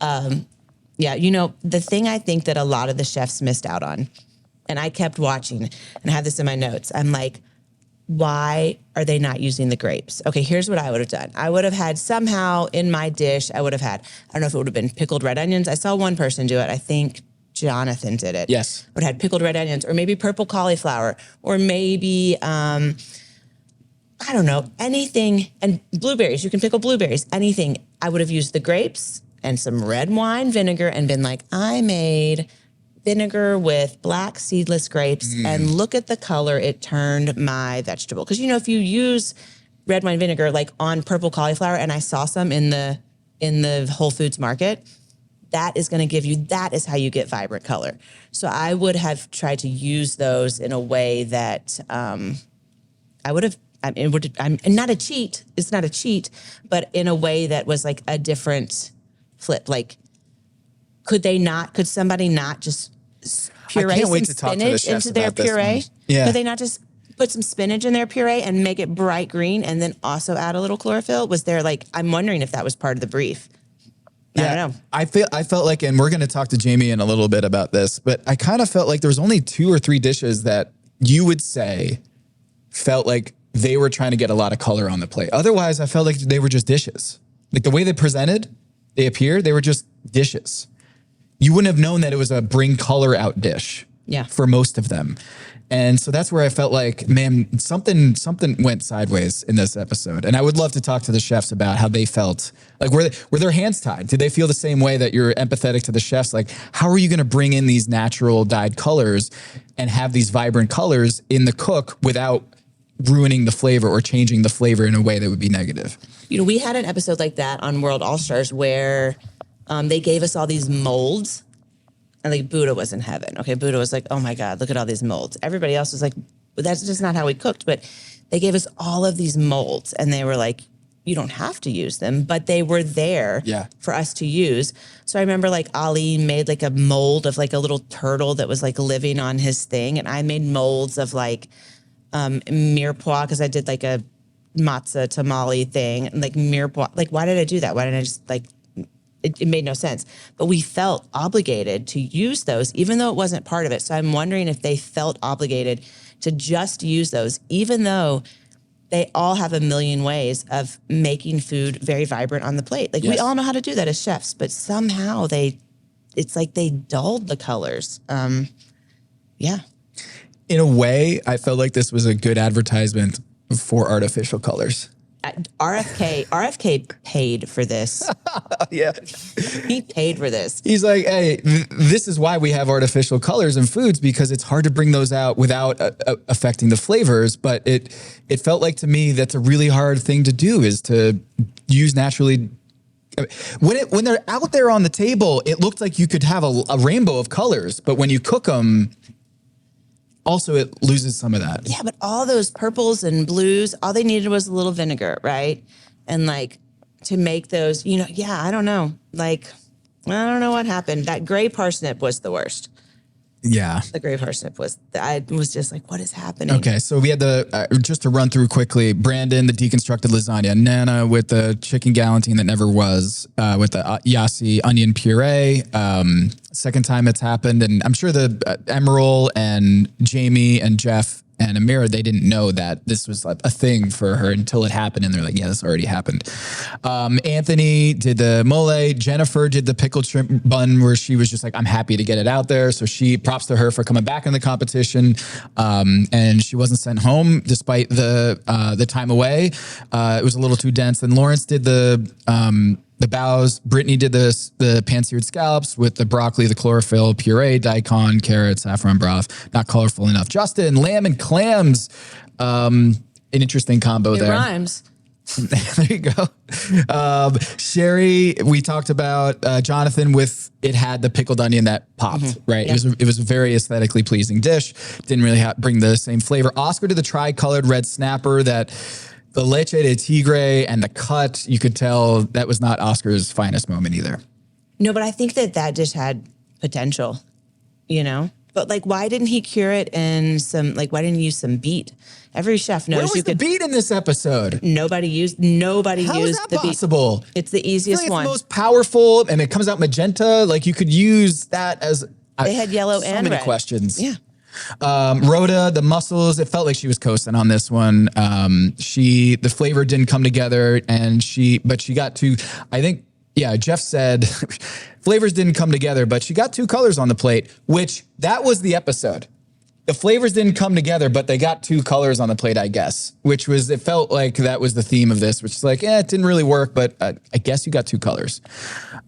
You know, the thing I think that a lot of the chefs missed out on, and I kept watching, and I have this in my notes. I'm like, why are they not using the grapes? Okay, here's what I would have done. I would have had somehow in my dish, I don't know if it would have been pickled red onions. I saw one person do it. I think Jonathan did it. Yes. Would have had pickled red onions, or maybe purple cauliflower, or maybe, I don't know, anything. And blueberries, you can pickle blueberries, anything. I would have used the grapes and some red wine vinegar and been like, I made vinegar with black seedless grapes, and look at the color it turned my vegetable. Because, you know, if you use red wine vinegar like on purple cauliflower, and I saw some in the Whole Foods market, that is how you get vibrant color. So I would have tried to use those in a way that I would have, not a cheat, it's not a cheat, but in a way that was like a different flip. Like, could somebody not just puree some spinach into their puree? Yeah. Could they not just put some spinach in their puree and make it bright green and then also add a little chlorophyll? Was there I'm wondering if that was part of the brief. I don't know. I felt like, and we're going to talk to Jamie in a little bit about this, but I kind of felt like there was only 2 or 3 dishes that you would say felt like they were trying to get a lot of color on the plate. Otherwise, I felt like they were just dishes. Like the way they presented, they appeared, they were just dishes. You wouldn't have known that it was a bring color out dish for most of them. And so that's where I felt like, man, something went sideways in this episode. And I would love to talk to the chefs about how they felt. Like, were their hands tied? Did they feel the same way that you're empathetic to the chefs? Like, how are you going to bring in these natural dyed colors and have these vibrant colors in the cook without ruining the flavor or changing the flavor in a way that would be negative? You know, we had an episode like that on World All-Stars where they gave us all these molds. And like Buddha was in heaven. Okay, Buddha was like, oh my God, look at all these molds. Everybody else was like, that's just not how we cooked. But they gave us all of these molds, and they were like, you don't have to use them, but they were there for us to use. So I remember like Ali made like a mold of like a little turtle that was like living on his thing. And I made molds of like mirepoix, because I did like a matzah tamale thing, and like mirepoix. Like, why did I do that? Why didn't I just like, it made no sense. But we felt obligated to use those, even though it wasn't part of it. So I'm wondering if they felt obligated to just use those, even though they all have a million ways of making food very vibrant on the plate. Like we all know how to do that as chefs, but somehow it's like they dulled the colors. Yeah. In a way, I felt like this was a good advertisement for artificial colors. RFK paid for this. Yeah. He paid for this. He's like, hey, this is why we have artificial colors in foods, because it's hard to bring those out without affecting the flavors. But it felt like to me that's a really hard thing to do, is to use naturally. When they're out there on the table, it looked like you could have a rainbow of colors, but when you cook them, also it loses some of that. Yeah, but all those purples and blues, all they needed was a little vinegar, right? And like to make those, I don't know. Like, I don't know what happened. That gray parsnip was the worst. Yeah. The gray parsnip I was just like, what is happening? Okay, so we had just to run through quickly, Brandon, the deconstructed lasagna, Nana with the chicken galantine that never was, with the yassi onion puree. Second time it's happened, and I'm sure the Emeril and Jamie and Jeff and Amira, they didn't know that this was a thing for her until it happened, and they're like, yeah, this already happened. Anthony did the mole. Jennifer did the pickled shrimp bun, where she was just like, I'm happy to get it out there. So props to her for coming back in the competition. And she wasn't sent home despite the time away. It was a little too dense. And Lawrence did the bows. Brittany did the pan-seared scallops with the broccoli, the chlorophyll, puree, daikon, carrots, saffron broth. Not colorful enough. Justin, lamb and clams. An interesting combo there. It rhymes. There you go. Sherry, we talked about Jonathan with it had the pickled onion that popped, right? Yep. It was a very aesthetically pleasing dish. Didn't really bring the same flavor. Oscar did the tri-colored red snapper that the leche de tigre and the cut, you could tell that was not Oscar's finest moment either. No, but I think that dish had potential, But like, why didn't he cure it in why didn't he use some beet? Every chef knows. Where was the beet in this episode? Nobody used How is that the possible? beet. It's the easiest one. It's the most powerful, and it comes out magenta. Like you could use that as. They had yellow and red. So many questions. Yeah. Rhoda, the mussels, it felt like she was coasting on this one. The flavor didn't come together, but she got two, I think, Jeff said flavors didn't come together, but she got two colors on the plate, which that was the episode. The flavors didn't come together, but they got two colors on the plate, I guess, it felt like that was the theme of this, which is like, it didn't really work, but I guess you got two colors.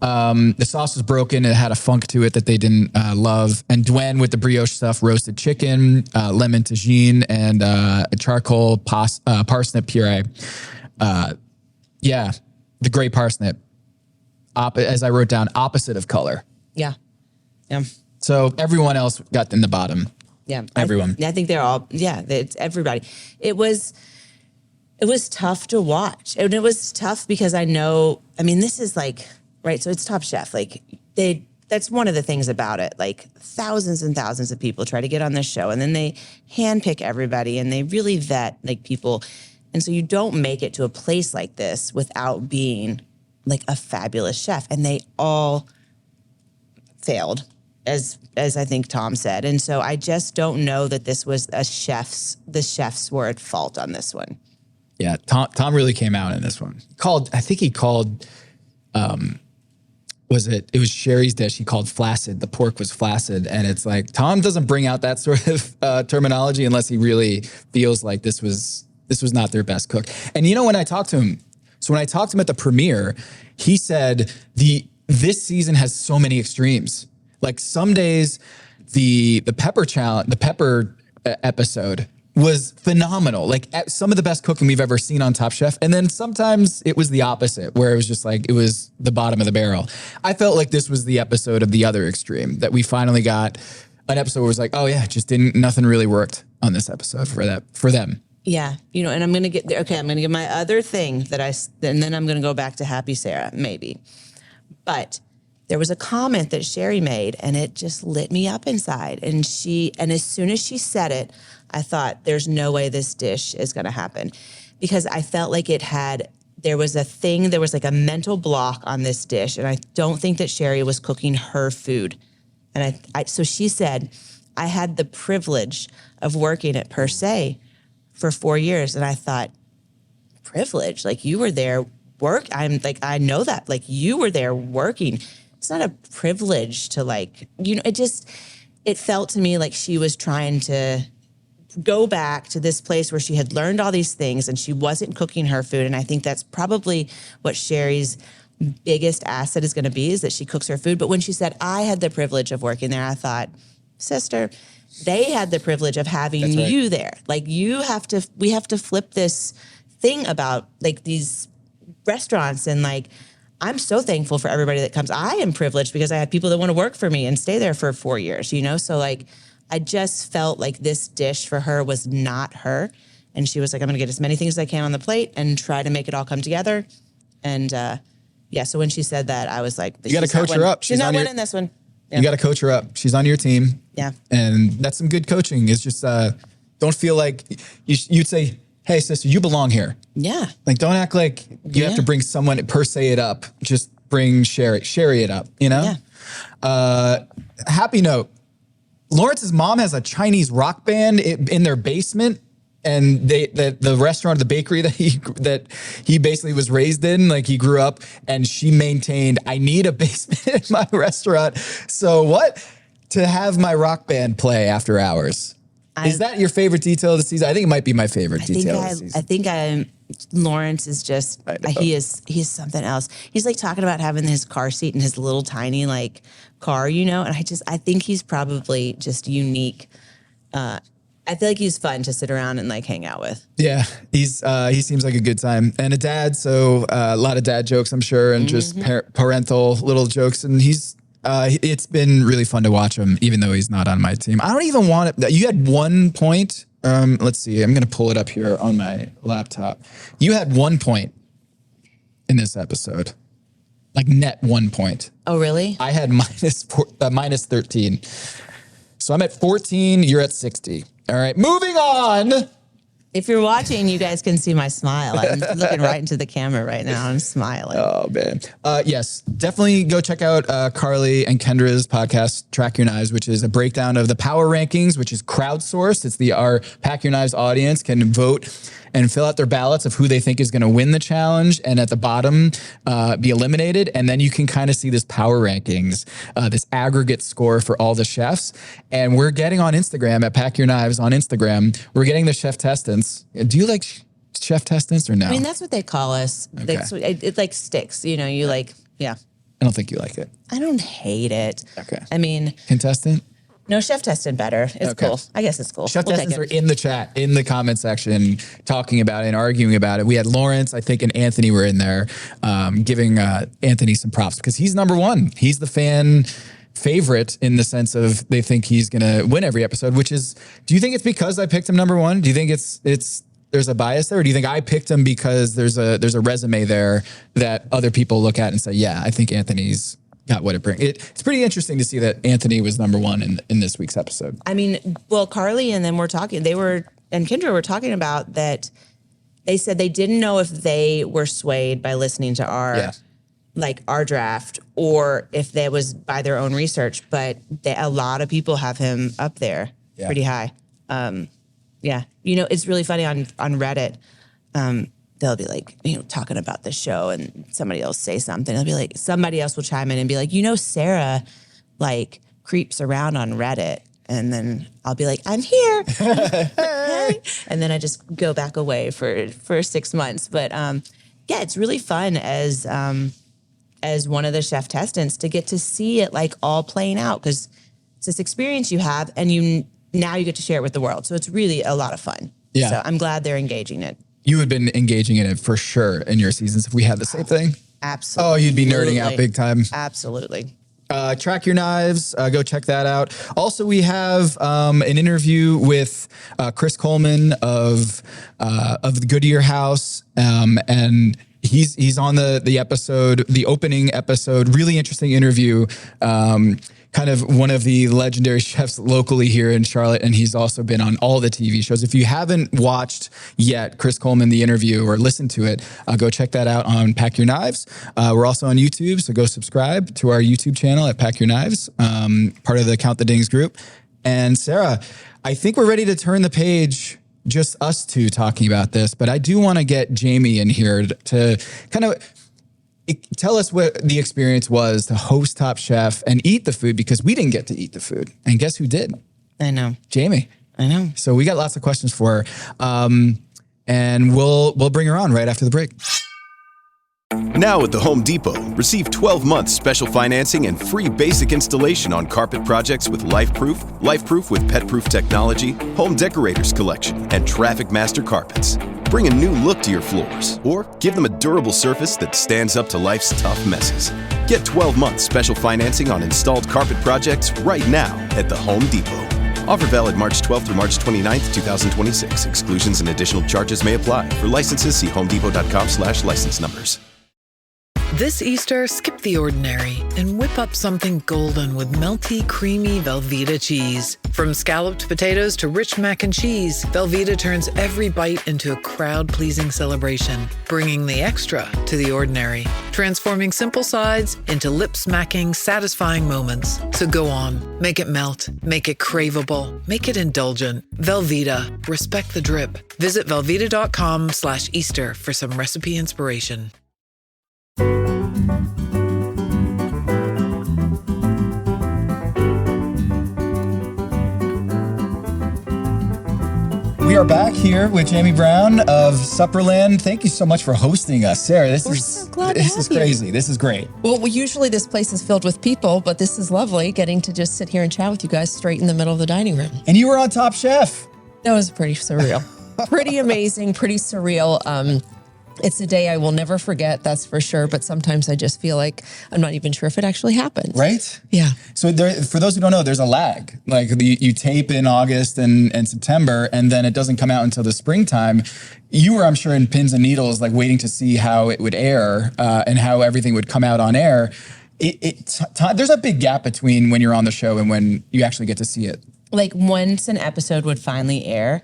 The sauce was broken. It had a funk to it that they didn't love. And Dwen with the brioche stuff, roasted chicken, lemon tagine, and charcoal parsnip puree. The gray parsnip, as I wrote down, opposite of color. Yeah. Yeah. So everyone else got in the bottom. Yeah. Everyone. I think they're all, it's everybody. It was tough to watch. And it was tough because this is like, right, so it's Top Chef. Like that's one of the things about it. Like thousands and thousands of people try to get on this show, and then they handpick everybody and they really vet like people. And so you don't make it to a place like this without being like a fabulous chef. And they all failed, as I think Tom said. And so I just don't know that this was the chefs were at fault on this one. Yeah, Tom really came out in this one. It was Sherry's dish. He called flaccid. The pork was flaccid. And it's like, Tom doesn't bring out that sort of terminology unless he really feels like this was not their best cook. And when I talked to him at the premiere, he said this season has so many extremes. Like some days the pepper challenge, the pepper episode was phenomenal. Like some of the best cooking we've ever seen on Top Chef. And then sometimes it was the opposite, where it was just like, it was the bottom of the barrel. I felt like this was the episode of the other extreme, that we finally got an episode where it was like, oh yeah, nothing really worked on this episode for them. Yeah. And I'm going to get there. Okay. I'm going to get my other thing and then I'm going to go back to Happy Sarah, maybe. But there was a comment that Sherry made and it just lit me up inside. And as soon as she said it, I thought there's no way this dish is going to happen, because I felt like there was like a mental block on this dish. And I don't think that Sherry was cooking her food. And so she said, I had the privilege of working at Per Se for 4 years. And I thought, privilege? Like, you were there I know that, like, you were there working. It's not a privilege to, like, it felt to me like she was trying to go back to this place where she had learned all these things and she wasn't cooking her food. And I think that's probably what Sherry's biggest asset is going to be, is that she cooks her food. But when she said, I had the privilege of working there, I thought, sister, they had the privilege of having you there. Like, we have to flip this thing about, like, these restaurants. And, like, I'm so thankful for everybody that comes. I am privileged because I had people that want to work for me and stay there for 4 years, So, like, I just felt like this dish for her was not her. And she was like, I'm going to get as many things as I can on the plate and try to make it all come together. And, so when she said that, I was like, you got to coach her up. She's not winning this one. Yeah. You got to coach her up. She's on your team. Yeah. And that's some good coaching. It's just, don't feel like you'd say, hey, sister, you belong here. Yeah. Like, don't act like you have to bring someone per se it up. Just bring Sherry it up, Yeah. Happy note. Lawrence's mom has a Chinese rock band in their basement. And the restaurant, the bakery that he basically was raised in, like, he grew up, and she maintained, I need a basement in my restaurant. So to have my rock band play after hours. Is that your favorite detail of the season? I think it might be my favorite detail of the season. I think Lawrence is just, he is something else. He's like talking about having his car seat in his little tiny, like, car, and I think he's probably just unique. I feel like he's fun to sit around and, like, hang out with. Yeah, he seems like a good time, and a dad. So a lot of dad jokes, I'm sure, and just parental little jokes. And it's been really fun to watch him, even though he's not on my team. I don't even want it. You had 1 point. Let's see. I'm going to pull it up here on my laptop. You had 1 point in this episode, like net 1 point. Oh, really? I had minus 13. So I'm at 14. You're at 60. All right, moving on. If you're watching, you guys can see my smile. I'm looking right into the camera right now. I'm smiling. Oh, man. Yes, definitely go check out Carly and Kendra's podcast, Track Your Knives, which is a breakdown of the power rankings, which is crowdsourced. It's our Pack Your Knives audience can vote and fill out their ballots of who they think is going to win the challenge, and at the bottom be eliminated. And then you can kind of see this power rankings, this aggregate score for all the chefs. And we're getting on Instagram at Pack Your Knives on Instagram. We're getting the chef testants. Do you like chef testants or no? I mean, that's what they call us. Okay. It like sticks, yeah. I don't think you like it. I don't hate it. Okay. I mean, contestant? No, chef tested better. It's cool. I guess it's cool. Chef testants are in the chat, in the comment section, talking about it and arguing about it. We had Lawrence, I think, and Anthony were in there, giving Anthony some props because he's number one. He's the fan favorite in the sense of they think he's going to win every episode, which is, do you think it's because I picked him number one? Do you think there's a bias there? Or do you think I picked him because there's a resume there that other people look at and say, yeah, I think Anthony's got what it brings. It's pretty interesting to see that Anthony was number one in this week's episode. I mean, well, Carly and them were talking, and Kendra were talking about that. They said they didn't know if they were swayed by listening to our draft or if that was by their own research, but a lot of people have him up there pretty high. It's really funny on Reddit. They'll be like, talking about the show and somebody else say something. They'll be like, somebody else will chime in and be like, Sara, like, creeps around on Reddit. And then I'll be like, I'm here. And then I just go back away for 6 months. But it's really fun as one of the chef testants to get to see it like all playing out, because it's this experience you have and now you get to share it with the world. So it's really a lot of fun. Yeah. So I'm glad they're engaging it. You had been engaging in it for sure in your seasons if we had the same thing. Absolutely. Oh, you'd be nerding out big time. Absolutely. Track Your Knives. Go check that out. Also, we have an interview with Chris Coleman of the Goodyear House, and he's on the episode, the opening episode. Really interesting interview. Kind of one of the legendary chefs locally here in Charlotte, and he's also been on all the TV shows. If you haven't watched yet Chris Coleman, the interview, or listened to it, go check that out on Pack Your Knives. We're also on YouTube, so go subscribe to our YouTube channel at Pack Your Knives, part of the Count the Dings group. And Sarah, I think we're ready to turn the page, just us two talking about this, but I do want to get Jamie in here to kind of tell us what the experience was to host Top Chef and eat the food, because we didn't get to eat the food. And guess who did? I know. Jamie. I know. So we got lots of questions for her. And we'll bring her on right after the break. Now at the Home Depot, receive 12 months special financing and free basic installation on carpet projects with LifeProof with PetProof technology, Home Decorators Collection, and Traffic Master carpets. Bring a new look to your floors, or give them a durable surface that stands up to life's tough messes. Get 12 months special financing on installed carpet projects right now at the Home Depot. Offer valid March 12th through March 29th, 2026. Exclusions and additional charges may apply. For licenses, see homedepot.com/license numbers. This Easter, skip the ordinary and whip up something golden with melty, creamy Velveeta cheese. From scalloped potatoes to rich mac and cheese, Velveeta turns every bite into a crowd-pleasing celebration, bringing the extra to the ordinary, transforming simple sides into lip-smacking, satisfying moments. So go on, make it melt, make it craveable, make it indulgent. Velveeta, respect the drip. Visit Velveeta.com/Easter for some recipe inspiration. We are back here with Jamie Brown of Supperland. Thank you so much for hosting us, Sarah. This We're is so glad to this have is you. crazy. This is great. Well, usually this place is filled with people, but this is lovely getting to just sit here and chat with you guys straight in the middle of the dining room. And you were on Top Chef. That was pretty surreal. Pretty amazing, pretty surreal. It's a day I will never forget, that's for sure. But sometimes I just feel like I'm not even sure if it actually happened. Right? Yeah. So for those who don't know, there's a lag. Like you tape in August and September, and then it doesn't come out until the springtime. You were, I'm sure, in pins and needles, like waiting to see how it would air and how everything would come out on air. There's a big gap between when you're on the show and when you actually get to see it. Like once an episode would finally air,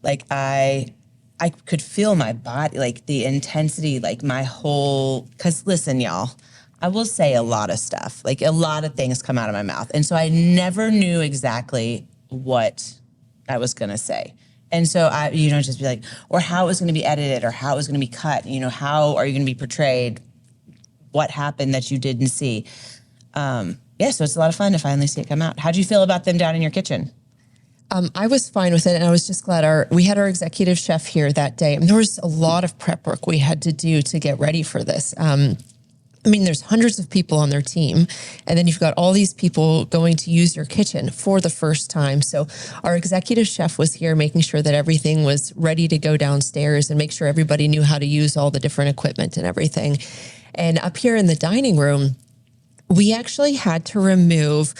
like I could feel my body, like the intensity, like my whole, because listen, y'all, I will say a lot of stuff, like a lot of things come out of my mouth. And so I never knew exactly what I was going to say. And so I, just be like, or how it was going to be edited or how it was going to be cut. How are you going to be portrayed? What happened that you didn't see? So it's a lot of fun to finally see it come out. How'd you feel about them down in your kitchen? I was fine with it, and I was just glad we had our executive chef here that day. There was a lot of prep work we had to do to get ready for this. There's hundreds of people on their team, and then you've got all these people going to use your kitchen for the first time. So our executive chef was here making sure that everything was ready to go downstairs and make sure everybody knew how to use all the different equipment and everything. And up here in the dining room, we actually had to remove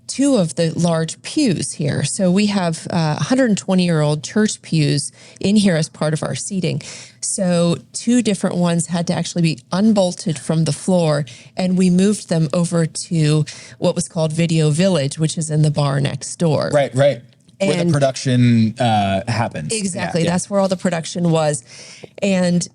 2 of the large pews here. So we have 120-year-old church pews in here as part of our seating. So 2 different ones had to actually be unbolted from the floor, and we moved them over to what was called Video Village, which is in the bar next door. Right. Where the production happens. Exactly. Yeah. That's where all the production was. And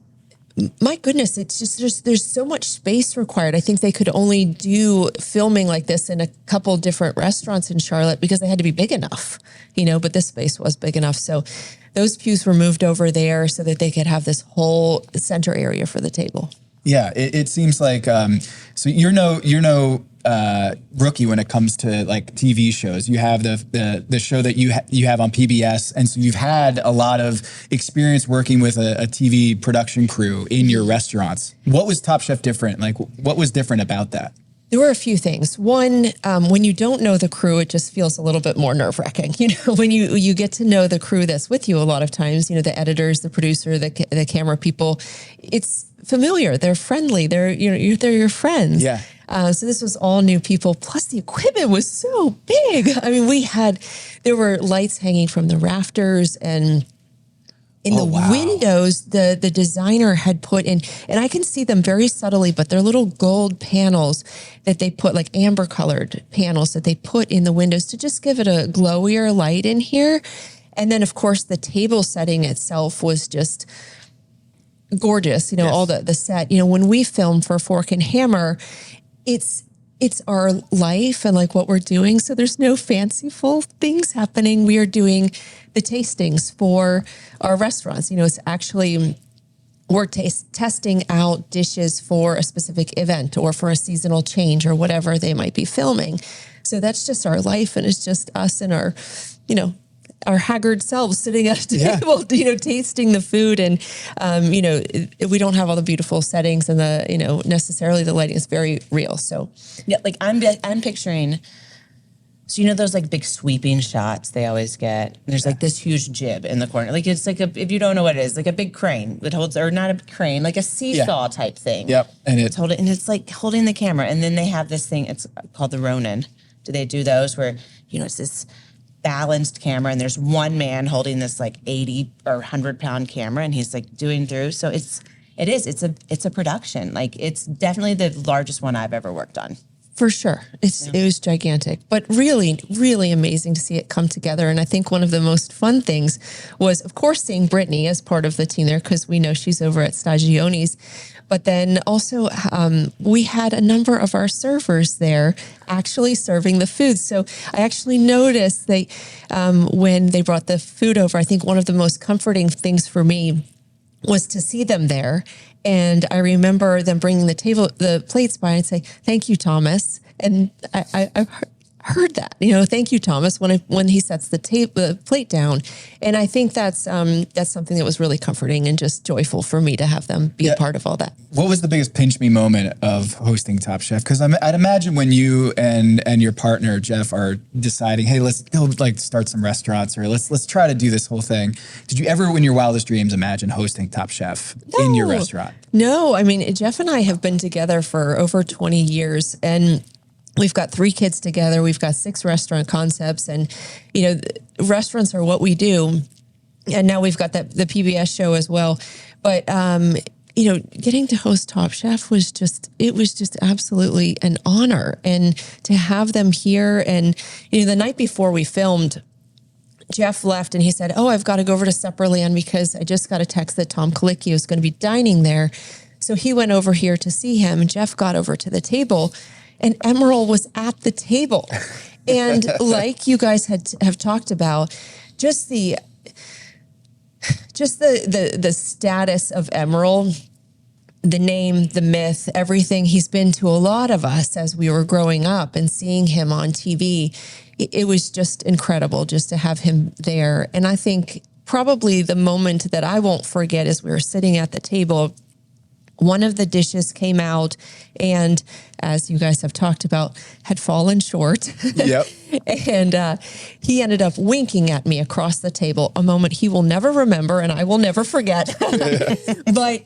my goodness, it's just there's so much space required. I think they could only do filming like this in a couple different restaurants in Charlotte because they had to be big enough, but this space was big enough. So those pews were moved over there so that they could have this whole center area for the table. Yeah, it seems like so you're no rookie when it comes to like TV shows. You have the show that you have on PBS, and so you've had a lot of experience working with a TV production crew in your restaurants. What was Top Chef different? Like, what was different about that? There were a few things. One, when you don't know the crew, it just feels a little bit more nerve-wracking. When you get to know the crew that's with you a lot of times, the editors, the producer, the camera people, it's familiar. They're friendly. They're your friends. Yeah. So this was all new people. Plus the equipment was so big. I mean, there were lights hanging from the rafters, and in the windows, the designer had put in, and I can see them very subtly, but they're little gold panels that they put, like amber colored panels that they put in the windows to just give it a glowier light in here. And then of course the table setting itself was just gorgeous. All the set, when we film for Fork and Hammer, it's our life and like what we're doing. So there's no fanciful things happening. We are doing the tastings for our restaurants. It's actually, we're testing out dishes for a specific event or for a seasonal change or whatever they might be filming. So that's just our life. And it's just us and our, our haggard selves sitting at a table, tasting the food. And, we don't have all the beautiful settings and the, necessarily the lighting is very real. So yeah, like I'm picturing, so those like big sweeping shots they always get. There's like this huge jib in the corner. Like it's like if you don't know what it is, like a big crane that holds, or not a crane, like a seesaw type thing. Yep. And it's like holding the camera. And then they have this thing, it's called the Ronin. Do they do those where, it's this balanced camera and there's one man holding this like 80 or 100 pound camera and he's like doing through. So it's a production. Like it's definitely the largest one I've ever worked on. For sure. It was gigantic, but really, really amazing to see it come together. And I think one of the most fun things was, of course, seeing Brittany as part of the team there, because we know she's over at Stagione's. But then also we had a number of our servers there actually serving the food. So I actually noticed when they brought the food over, I think one of the most comforting things for me was to see them there. And I remember them bringing the plates by and say, "Thank you, Thomas." And I heard that, "Thank you, Thomas," when he sets the plate down. And I think that's something that was really comforting and just joyful for me to have them be a part of all that. What was the biggest pinch me moment of hosting Top Chef? Because I'd imagine when you and your partner Jeff are deciding, hey, let's go start some restaurants, or let's try to do this whole thing. Did you ever, in your wildest dreams, imagine hosting Top Chef in your restaurant? No, I mean, Jeff and I have been together for over 20 years, and we've got 3 kids together. We've got 6 restaurant concepts, and restaurants are what we do. And now we've got the PBS show as well. But getting to host Top Chef was just absolutely an honor, and to have them here. And the night before we filmed, Jeff left and he said, "Oh, I've got to go over to Supperland because I just got a text that Tom Colicchio is going to be dining there." So he went over here to see him, and Jeff got over to the table. And Emeril was at the table. And like you guys have talked about, just the status of Emeril, the name, the myth, everything. He's been to a lot of us as we were growing up, and seeing him on TV. It was just incredible just to have him there. And I think probably the moment that I won't forget is we were sitting at the table. One of the dishes came out, and as you guys have talked about, had fallen short. Yep. And he ended up winking at me across the table, a moment he will never remember and I will never forget. But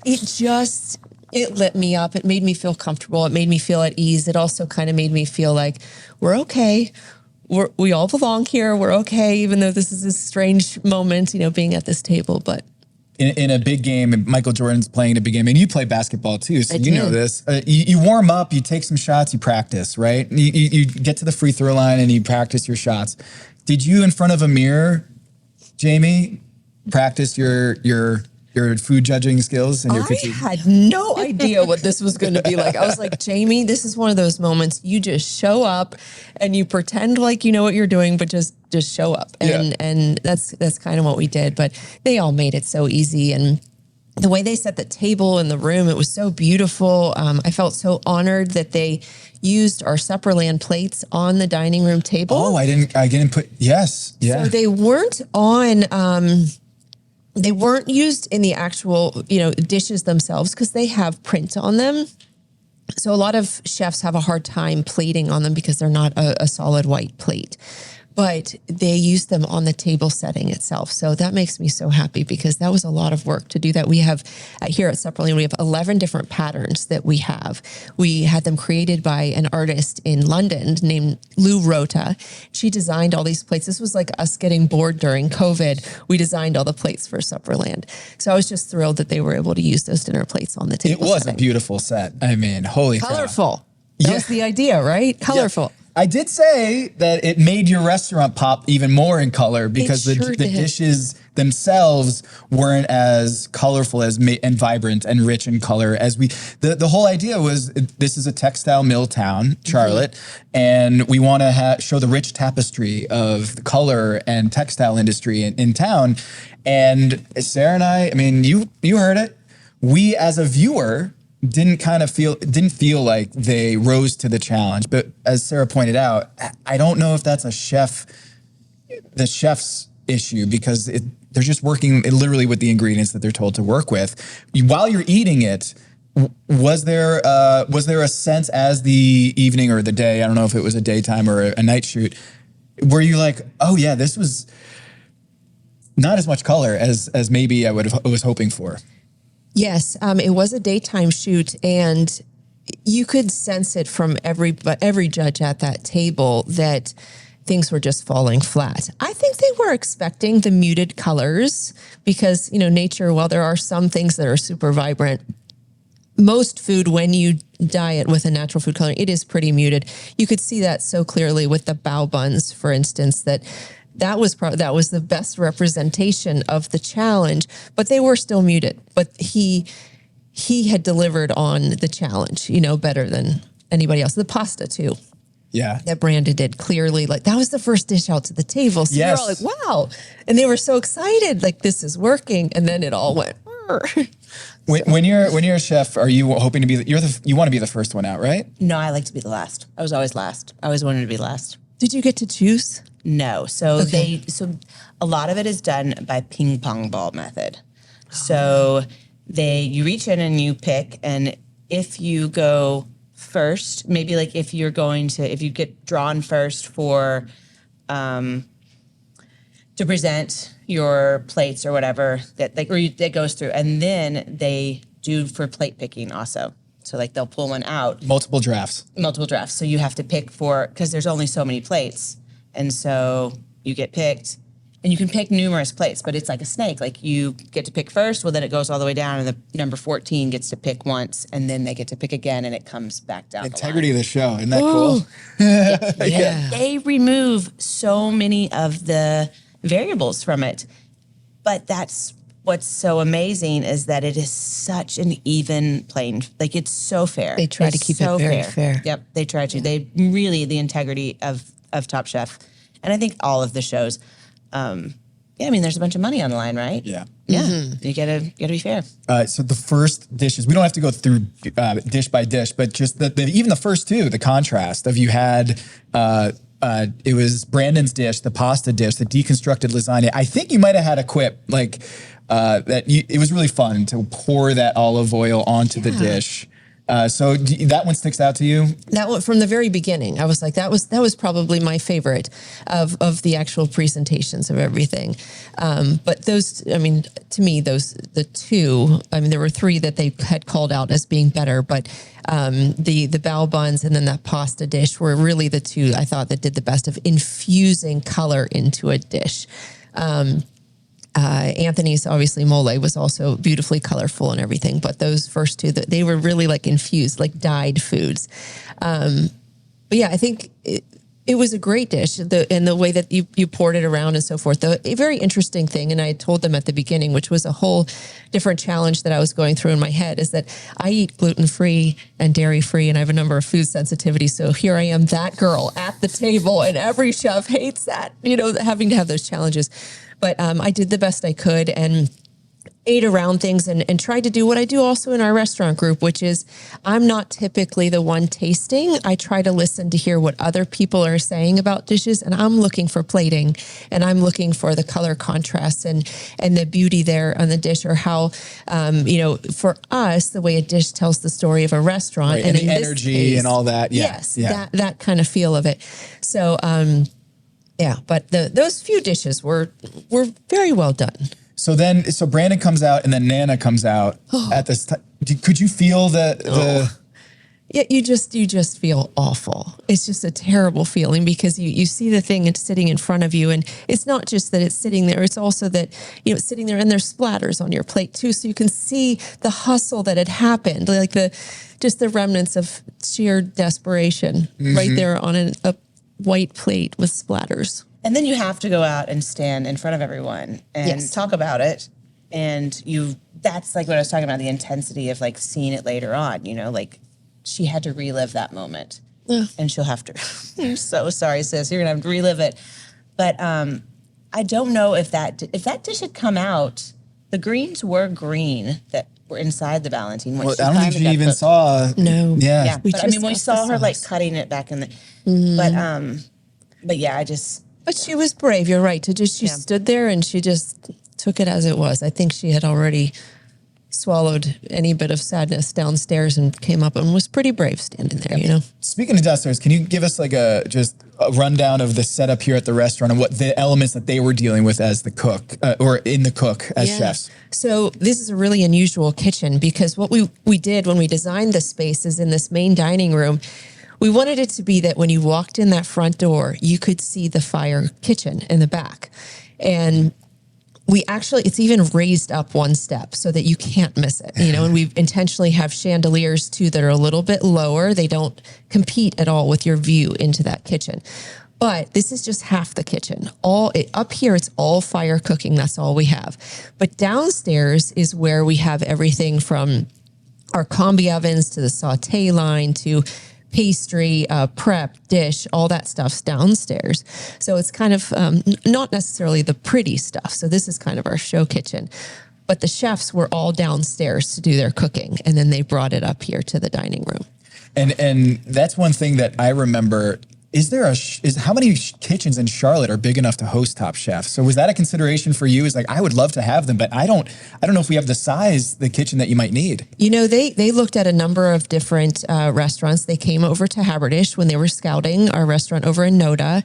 it lit me up. It made me feel comfortable. It made me feel at ease. It also kind of made me feel like we're okay. We all belong here. We're okay, even though this is a strange moment, being at this table. But in a big game, Michael Jordan's playing a big game, and you play basketball too, so you know this. You warm up, you take some shots, you practice, right? You get to the free throw line and you practice your shots. Did you, in front of a mirror, Jamie, practice your food judging skills and your critique? I had no idea what this was going to be like. I was like, Jamie, this is one of those moments you just show up and you pretend like you know what you're doing, but just show up. And that's kind of what we did. But they all made it so easy. And the way they set the table in the room, it was so beautiful. I felt so honored that they used our Supperland plates on the dining room table. Oh, I didn't put, yes. Yeah. So they weren't on, they weren't used in the actual, dishes themselves because they have print on them. So a lot of chefs have a hard time plating on them because they're not a solid white plate. but they used them on the table setting itself. So that makes me so happy because that was a lot of work to do that. We have here at Supperland, we have 11 different patterns that we have. We had them created by an artist in London named Lou Rota. She designed all these plates. This was like us getting bored during COVID. We designed all the plates for Supperland. So I was just thrilled that they were able to use those dinner plates on the table. It was setting. A beautiful set. I mean, holy cow. Colorful. That was the idea, right? Colorful. Yeah. I did say that it made your restaurant pop even more in color because the dishes themselves weren't as colorful and vibrant and rich in color as the whole idea was this is a textile mill town, Charlotte, and we want to show the rich tapestry of the color and textile industry in town. And Sarah and I mean, you heard it. We as a viewer didn't feel like they rose to the challenge. But as Sarah pointed out, I don't know if that's the chef's issue because they're just working literally with the ingredients that they're told to work with. While you're eating it, was there a sense as the evening or the day, I don't know if it was a daytime or a night shoot, were you like, oh yeah, this was not as much color as maybe I was hoping for? Yes, it was a daytime shoot, and you could sense it from every judge at that table that things were just falling flat. I think they were expecting the muted colors because, nature, while there are some things that are super vibrant, most food, when you dye it with a natural food coloring, it is pretty muted. You could see that so clearly with the bao buns, for instance, that was the best representation of the challenge, but they were still muted. But he had delivered on the challenge, better than anybody else. The pasta too. Yeah. That Brandon did clearly, like that was the first dish out to the table. So yes. They're all like, wow. And they were so excited, like this is working. And then it all went. When you're a chef, are you hoping to be, you want to be the first one out, right? No, I like to be the last. I was always last. I always wanted to be last. Did you get to choose? No. So a lot of it is done by ping pong ball method. So you reach in and you pick, and if you go first, maybe like if you get drawn first for, to present your plates or whatever that goes through, and then they do for plate picking also. So they'll pull one out. Multiple drafts. So you have to pick because there's only so many plates. And so you get picked, and you can pick numerous plates, but it's like a snake. Like you get to pick first, well, then it goes all the way down, and the number 14 gets to pick once, and then they get to pick again, and it comes back down. Integrity of the show. Isn't that cool? Yeah. They remove so many of the variables from it. But that's what's so amazing is that it is such an even playing, it's so fair. They try to keep it very fair. Yep, they try to. They really, the integrity of Top Chef. And I think all of the shows, there's a bunch of money on the line, right? Yeah. Yeah. Mm-hmm. You gotta be fair. So the first dishes, we don't have to go through dish by dish, but just even the first two, the contrast of you had, it was Brandon's dish, the pasta dish, the deconstructed lasagna. I think you might have had a quip, it was really fun to pour that olive oil onto the dish. So that one sticks out to you? That one from the very beginning, I was like, that was probably my favorite of the actual presentations of everything. But those, to me, the two, there were three that they had called out as being better, but the bao buns and then that pasta dish were really the two I thought that did the best of infusing color into a dish. Anthony's obviously mole was also beautifully colorful and everything, but those first two, they were really infused, dyed foods. But yeah, I think it was a great dish, in the way that you poured it around and so forth. A very interesting thing, and I told them at the beginning, which was a whole different challenge that I was going through in my head, is that I eat gluten-free and dairy-free, and I have a number of food sensitivities. So here I am, that girl at the table, and every chef hates that, having to have those challenges. But I did the best I could and ate around things and tried to do what I do also in our restaurant group, which is I'm not typically the one tasting. I try to listen to hear what other people are saying about dishes, and I'm looking for plating, and I'm looking for the color contrasts and the beauty there on the dish, or how, for us, the way a dish tells the story of a restaurant. Right, and the energy case, and all that. Yeah. Yes, that kind of feel of it. So, Yeah, but those few dishes were very well done. So Brandon comes out and then Nana comes out at this time. Could you feel the Yeah, you just feel awful. It's just a terrible feeling because you see the thing it's sitting in front of you, and it's not just that it's sitting there, it's also that, it's sitting there and there's splatters on your plate too. So you can see the hustle that had happened, like the remnants of sheer desperation right there on a white plate with splatters. And then you have to go out and stand in front of everyone and talk about it. And that's like what I was talking about, the intensity of like seeing it later on, like she had to relive that moment. And she'll have to, I'm so sorry, sis, you're going to have to relive it. But I don't know if that dish had come out, the greens were green that were inside the Valentine. Well, I don't think she even saw. No. Yeah. But I mean, we saw her like cutting it back in the, but yeah, But she was brave, you're right. She stood there and she just took it as it was. I think she had already swallowed any bit of sadness downstairs and came up and was pretty brave standing there, Speaking of downstairs, can you give us like just a rundown of the setup here at the restaurant and what the elements that they were dealing with as the cook or in the cook as chefs? So this is a really unusual kitchen because what we did when we designed the space is in this main dining room, we wanted it to be that when you walked in that front door, you could see the fire kitchen in the back. And it's even raised up one step so that you can't miss it, and we intentionally have chandeliers too that are a little bit lower. They don't compete at all with your view into that kitchen. But this is just half the kitchen. Up here, it's all fire cooking. That's all we have. But downstairs is where we have everything from our combi ovens to the saute line to pastry, prep, dish, all that stuff's downstairs. So it's kind of not necessarily the pretty stuff. So this is kind of our show kitchen. But the chefs were all downstairs to do their cooking, and then they brought it up here to the dining room. And that's one thing that I remember. How many kitchens in Charlotte are big enough to host Top Chef? So was that a consideration for you? Is like, I would love to have them, but I don't know if we have the kitchen that you might need. They looked at a number of different restaurants. They came over to Haberdish when they were scouting our restaurant over in Noda.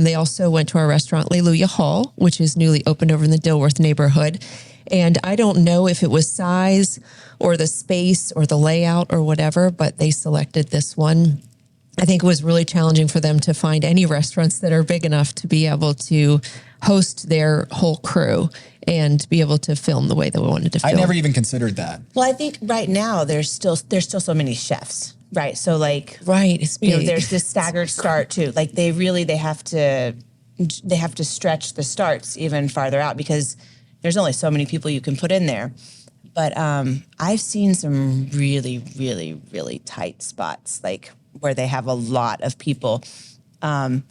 They also went to our restaurant, Leluia Hall, which is newly opened over in the Dilworth neighborhood. And I don't know if it was size or the space or the layout or whatever, but they selected this one. I think it was really challenging for them to find any restaurants that are big enough to be able to host their whole crew and be able to film the way that we wanted to film. I never even considered that. Well, I think right now there's still so many chefs, right? So like, it's big. There's this staggered start too. Like they have to stretch the starts even farther out because there's only so many people you can put in there. But I've seen some really, really, really tight spots, like where they have a lot of people, and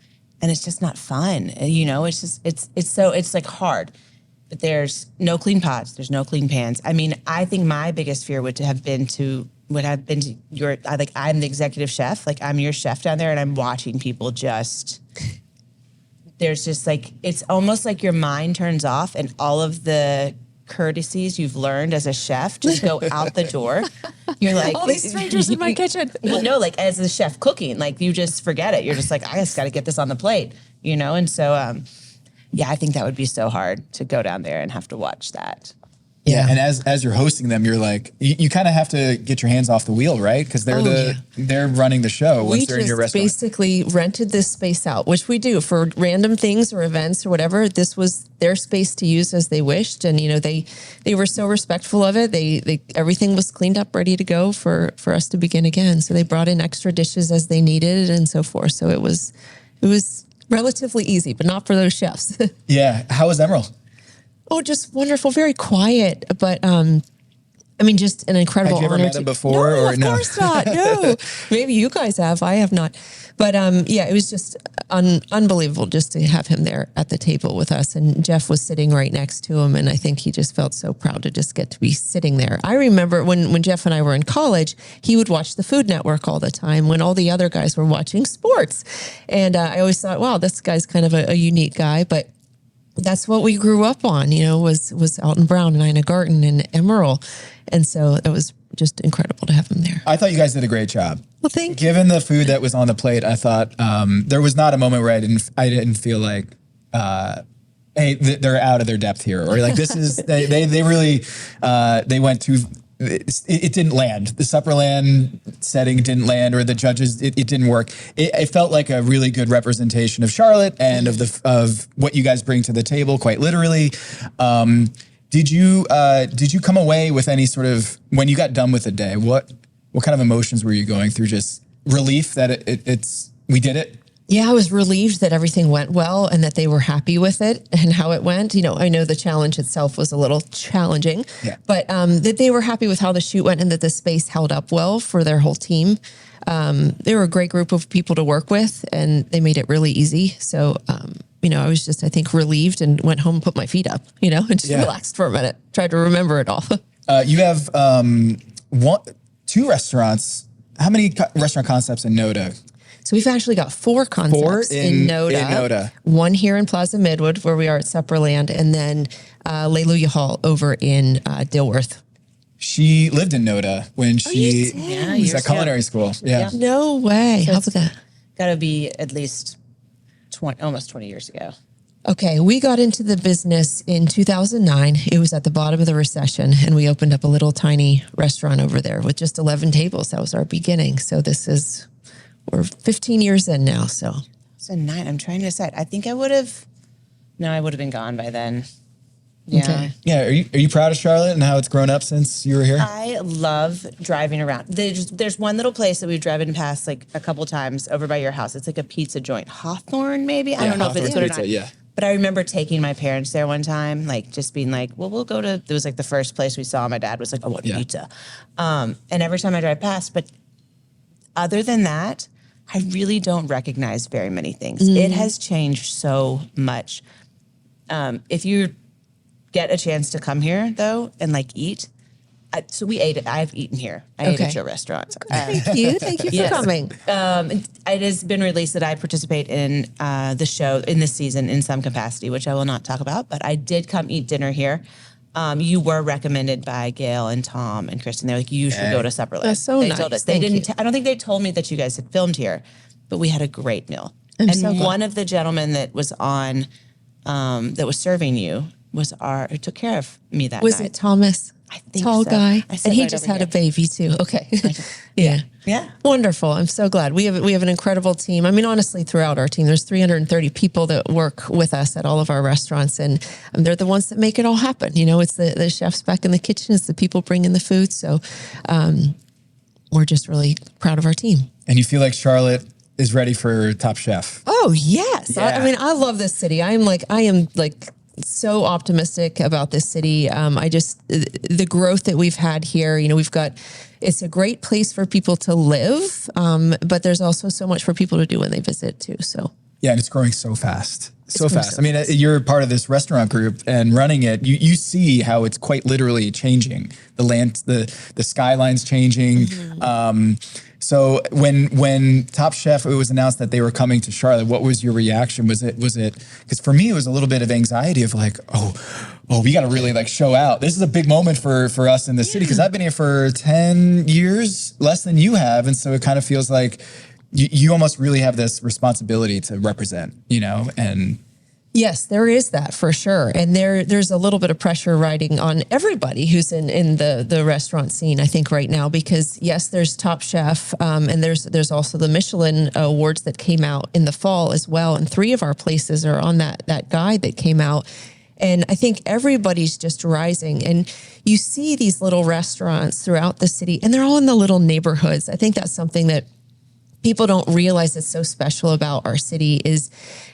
it's just not fun. It's like hard. But there's no clean pots, there's no clean pans. I mean, I think my biggest fear would have been I'm the executive chef, like I'm your chef down there, and I'm watching people there's just like, it's almost like your mind turns off and all of the courtesies you've learned as a chef just go out the door. You're like, all these strangers in my kitchen. Well, no, like as a chef cooking, like you just forget it. You're just like, I just got to get this on the plate, And so, I think that would be so hard to go down there and have to watch that. Yeah, and as you're hosting them, you're like, you kind of have to get your hands off the wheel, right? Because they're running the show once they're in your restaurant. We just basically rented this space out, which we do for random things or events or whatever. This was their space to use as they wished, and they were so respectful of it. They everything was cleaned up, ready to go for us to begin again. So they brought in extra dishes as they needed and so forth. So it was relatively easy, but not for those chefs. Yeah, how was Emeril? Oh, just wonderful, very quiet, but just an incredible honor. Had you ever met him before? No, of course not. No, maybe you guys have. I have not. But it was just unbelievable just to have him there at the table with us. And Jeff was sitting right next to him, and I think he just felt so proud to just get to be sitting there. I remember when Jeff and I were in college, he would watch the Food Network all the time when all the other guys were watching sports. And I always thought, wow, this guy's kind of a unique guy, but that's what we grew up on, was Alton Brown and Ina Garten and Emeril. And so it was just incredible to have him there. I thought you guys did a great job. Well, thank you. Given the food that was on the plate, I thought there was not a moment where I didn't feel like, hey, they're out of their depth here, or like this is they really they went too. It didn't land. The Supperland setting didn't land, or the judges, it didn't work. It felt like a really good representation of Charlotte and of what you guys bring to the table, quite literally. Did you come away with any sort of, when you got done with the day, what kind of emotions were you going through? Just relief that we did it? Yeah, I was relieved that everything went well and that they were happy with it and how it went. You know, I know the challenge itself was a little challenging, but that they were happy with how the shoot went and that the space held up well for their whole team. They were a great group of people to work with, and they made it really easy. So, you know, I was just, I think, relieved and went home and put my feet up, you know, and just relaxed for a minute, tried to remember it all. You have two restaurants. How many restaurant concepts in Noda? So we've actually got 4 concepts in Noda. One here in Plaza Midwood, where we are at Supperland, and then Layluya Hall over in Dilworth. She lived in Noda when she was at culinary school. Yeah. No way. So how about that? Got to be at least almost 20 years ago. Okay, we got into the business in 2009. It was at the bottom of the recession, and we opened up a little tiny restaurant over there with just 11 tables. That was our beginning. So we're 15 years in now. So 9. I'm trying to decide. I think I would have been gone by then. Yeah. Okay. Yeah. Are you proud of Charlotte and how it's grown up since you were here? I love driving around. There's one little place that we've driven past like a couple times over by your house. It's like a pizza joint. Hawthorne, maybe? I don't know if it's good or not. Yeah. But I remember taking my parents there one time, like just being like, well, we'll go to, it was like the first place we saw. My dad was like, I want pizza. And every time I drive past, but other than that, I really don't recognize very many things. It has changed so much. If you get a chance to come here, though, and like eat, so we ate it. I've eaten here. I ate at your restaurant. Thank you. Thank you for coming. It has been released that I participate in the show in this season in some capacity, which I will not talk about, but I did come eat dinner here. You were recommended by Gail and Tom and Kristen. They're like, you should go to Supperland. That's so nice. Told us. They didn't. I don't think they told me that you guys had filmed here, but we had a great meal. One of the gentlemen that was on, that was serving you, was who took care of me that night. Was it Thomas? I think tall so. guy, and he just had a baby too. Okay, yeah, wonderful. I'm so glad we have an incredible team. I mean, honestly, throughout our team, there's 330 people that work with us at all of our restaurants, and they're the ones that make it all happen. You know, it's the chefs back in the kitchen, it's the people bringing the food. So, we're just really proud of our team. And you feel like Charlotte is ready for Top Chef? Oh yes, Yeah. I mean, I love this city. I am like so optimistic about this city. The growth that we've had here, you know, it's a great place for people to live, but there's also so much for people to do when they visit too. So yeah, and it's growing so fast. So fast. I mean, you're part of this restaurant group and running it. You see how it's quite literally changing. The land, the skyline's changing. So when Top Chef, it was announced that they were coming to Charlotte, what was your reaction? Was it, because for me, it was a little bit of anxiety of like, oh, we got to really like show out. This is a big moment for us in the city, because I've been here for 10 years, less than you have. And so it kind of feels like you almost really have this responsibility to represent, you know, and yes, there is that for sure. And there's a little bit of pressure riding on everybody who's in the restaurant scene, I think, right now, because yes, there's Top Chef, and there's also the Michelin awards that came out in the fall as well. And 3 of our places are on that guide that came out. And I think everybody's just rising. And you see these little restaurants throughout the city, and they're all in the little neighborhoods. I think that's something that people don't realize is so special about our city is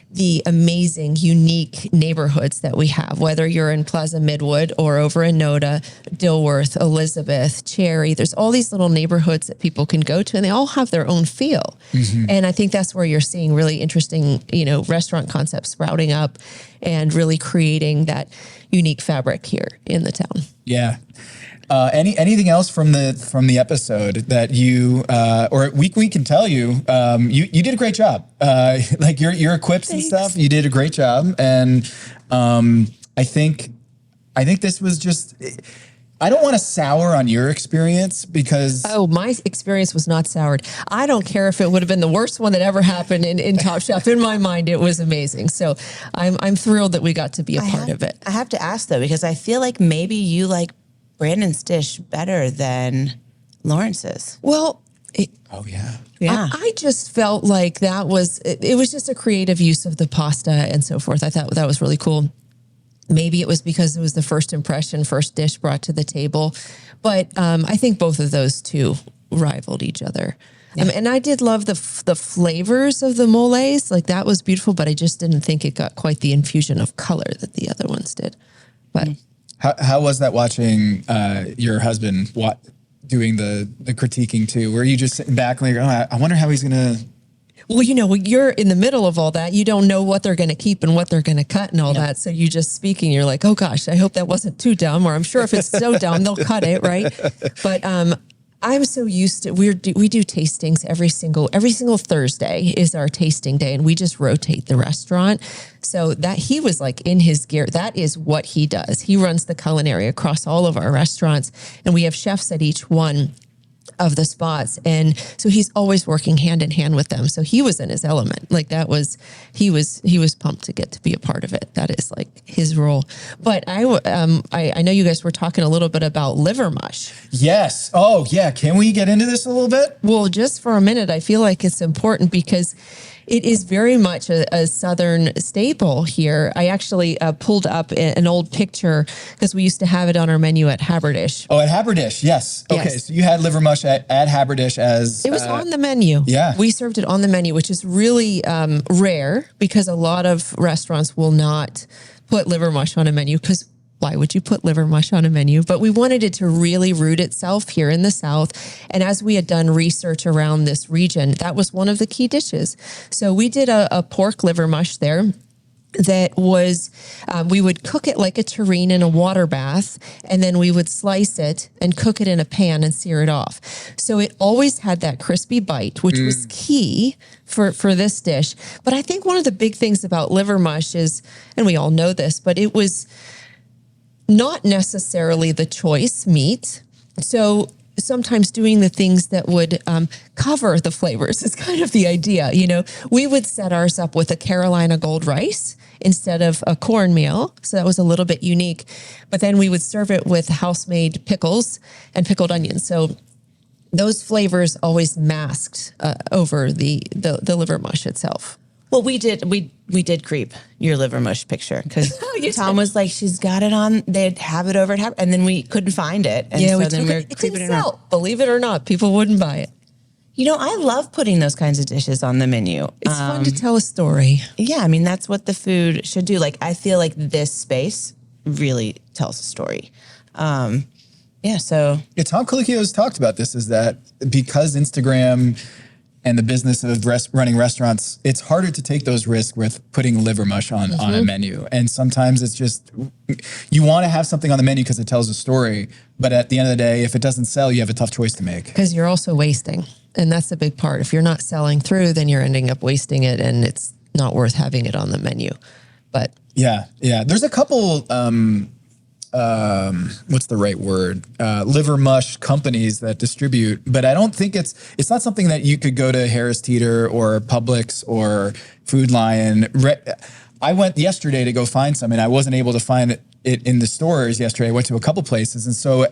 the amazing, unique neighborhoods that we have, whether you're in Plaza Midwood or over in Noda, Dilworth, Elizabeth, Cherry. There's all these little neighborhoods that people can go to, and they all have their own feel. And I think that's where you're seeing really interesting, you know, restaurant concepts sprouting up and really creating that unique fabric here in the town. Yeah. Anything else from the episode that you or we can tell you you did a great job. Like your quips and stuff, you did a great job, and I think this was just I don't want to sour on your experience because... Oh, my experience was not soured. I don't care if it would have been the worst one that ever happened in Top Chef. In my mind, it was amazing. So I'm thrilled that we got to be a part of it. I have to ask, though, because I feel like maybe you like Brandon's dish better than Lawrence's. Well... Oh, yeah. Yeah. I just felt like it was just a creative use of the pasta and so forth. I thought that was really cool. Maybe it was because it was the first impression, first dish brought to the table. But I think both of those two rivaled each other. Yeah. And I did love the flavors of the moles. Like that was beautiful, but I just didn't think it got quite the infusion of color that the other ones did. But How was that watching your husband doing the critiquing too? Were you just sitting back like, I wonder how he's going to... Well, when you're in the middle of all that, you don't know what they're going to keep and what they're going to cut and all that. So you just speaking, you're like, oh gosh, I hope that wasn't too dumb, or I'm sure if it's so dumb, they'll cut it, right? But I'm so used to we do tastings every single Thursday is our tasting day, and we just rotate the restaurant. So that he was like in his gear. That is what he does. He runs the culinary across all of our restaurants, and we have chefs at each one of the spots. And so he's always working hand in hand with them. So he was in his element. Like he was pumped to get to be a part of it. That is like his role. But I know you guys were talking a little bit about liver mush. Yes. Oh yeah. Can we get into this a little bit? Well, just for a minute, I feel like it's important because it is very much a Southern staple here. I actually pulled up an old picture because we used to have it on our menu at Haberdish. Oh, at Haberdish, yes. Okay, yes. So you had liver mush at Haberdish as... It was on the menu. Yeah. We served it on the menu, which is really rare because a lot of restaurants will not put liver mush on a menu because why would you put liver mush on a menu? But we wanted it to really root itself here in the South. And as we had done research around this region, that was one of the key dishes. So we did a pork liver mush there that was, we would cook it like a terrine in a water bath, and then we would slice it and cook it in a pan and sear it off. So it always had that crispy bite, which was key for this dish. But I think one of the big things about liver mush is, and we all know this, but it was not necessarily the choice meat. So sometimes doing the things that would cover the flavors is kind of the idea. We would set ours up with a Carolina gold rice instead of a cornmeal. So that was a little bit unique. But then we would serve it with house-made pickles and pickled onions. So those flavors always masked over the liver mush itself. Well, we did creep your liver mush picture because Tom was like, she's got it on. They'd have it over at and then we couldn't find it. And yeah, so then we were creeping it in. Believe it or not, people wouldn't buy it. I love putting those kinds of dishes on the menu. It's fun to tell a story. Yeah, I mean, that's what the food should do. Like, I feel like this space really tells a story. So. Yeah, Tom Colicchio has talked about this, is that because Instagram and the business of running restaurants, it's harder to take those risks with putting liver mush on a menu. And sometimes it's just, you want to have something on the menu because it tells a story. But at the end of the day, if it doesn't sell, you have a tough choice to make. Because you're also wasting. And that's the big part. If you're not selling through, then you're ending up wasting it and it's not worth having it on the menu. But yeah. There's a couple, what's the right word? Liver mush companies that distribute, but I don't think it's not something that you could go to Harris Teeter or Publix or Food Lion. I went yesterday to go find some and I wasn't able to find it in the stores yesterday. I went to a couple places. And so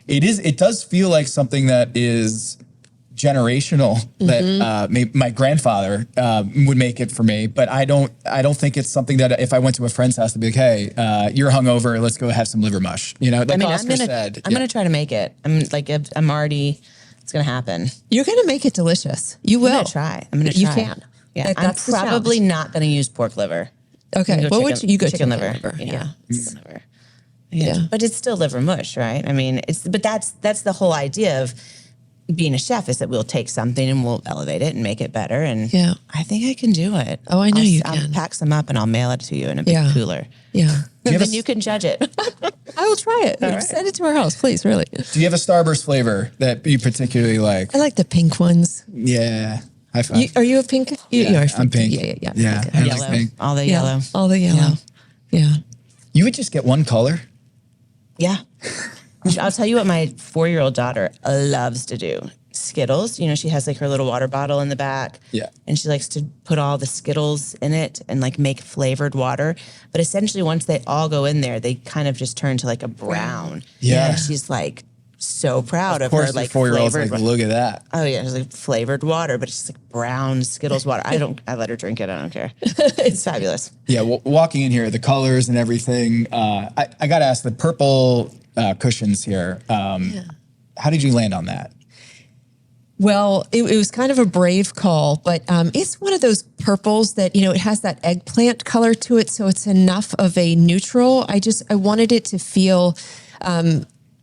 it does feel like something that is generational, that my grandfather would make it for me, but I don't think it's something that if I went to a friend's house to be like, hey, you're hungover, let's go have some liver mush. Like Oscar said. I'm gonna try to make it. I'm already. It's gonna happen. You're gonna make it delicious. You will. I'm gonna try. You can. Yeah, I'm probably not gonna use pork liver. Okay, what would you go chicken liver? Yeah. Chicken liver. Yeah, but it's still liver mush, right? I mean, that's the whole idea of being a chef, is that we'll take something and we'll elevate it and make it better. And I think I can do it. Oh, I know you can. I'll pack some up and I'll mail it to you in a big cooler. Yeah. And then you can judge it. I will try it. Right. Send it to our house, please, really. Do you have a Starburst flavor that you particularly like? I like the pink ones. Yeah. High five. Are you a pink? You are. I'm pink. Yeah. I yellow. like pink. All the yellow. All the yellow. Yeah. You would just get one color? Yeah. I'll tell you what my 4-year-old daughter loves to do. Skittles. You know, she has like her little water bottle in the back. Yeah. And she likes to put all the Skittles in it and like make flavored water. But essentially, once they all go in there, they kind of just turn to like a brown. Yeah. And she's like so proud of, course, her like 4-year-old's flavored. like, look at that. Oh yeah, it's like flavored water, but it's just like brown Skittles water. I let her drink it. I don't care. It's fabulous. Yeah. Walking in here, the colors and everything. I got to ask, the purple cushions here. How did you land on that? Well, it was kind of a brave call, but it's one of those purples that, you know, it has that eggplant color to it. So it's enough of a neutral. I wanted it to feel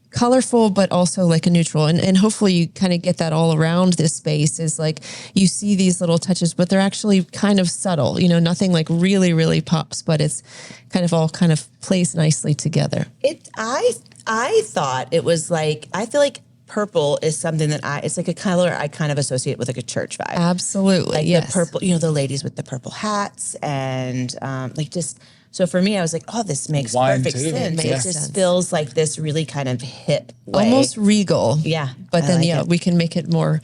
colorful, but also like a neutral. And hopefully you kind of get that all around this space is like you see these little touches, but they're actually kind of subtle, you know, nothing like really, really pops, but it's kind of all kind of plays nicely together. I thought it was like, I feel like purple is something that it's like a color I kind of associate with like a church vibe. Absolutely. Like yes. the purple, you know, the ladies with the purple hats and like just, so for me, I was like, oh, this makes perfect sense. It just feels like this really kind of hip way. Almost regal. Yeah. But then, we can make it more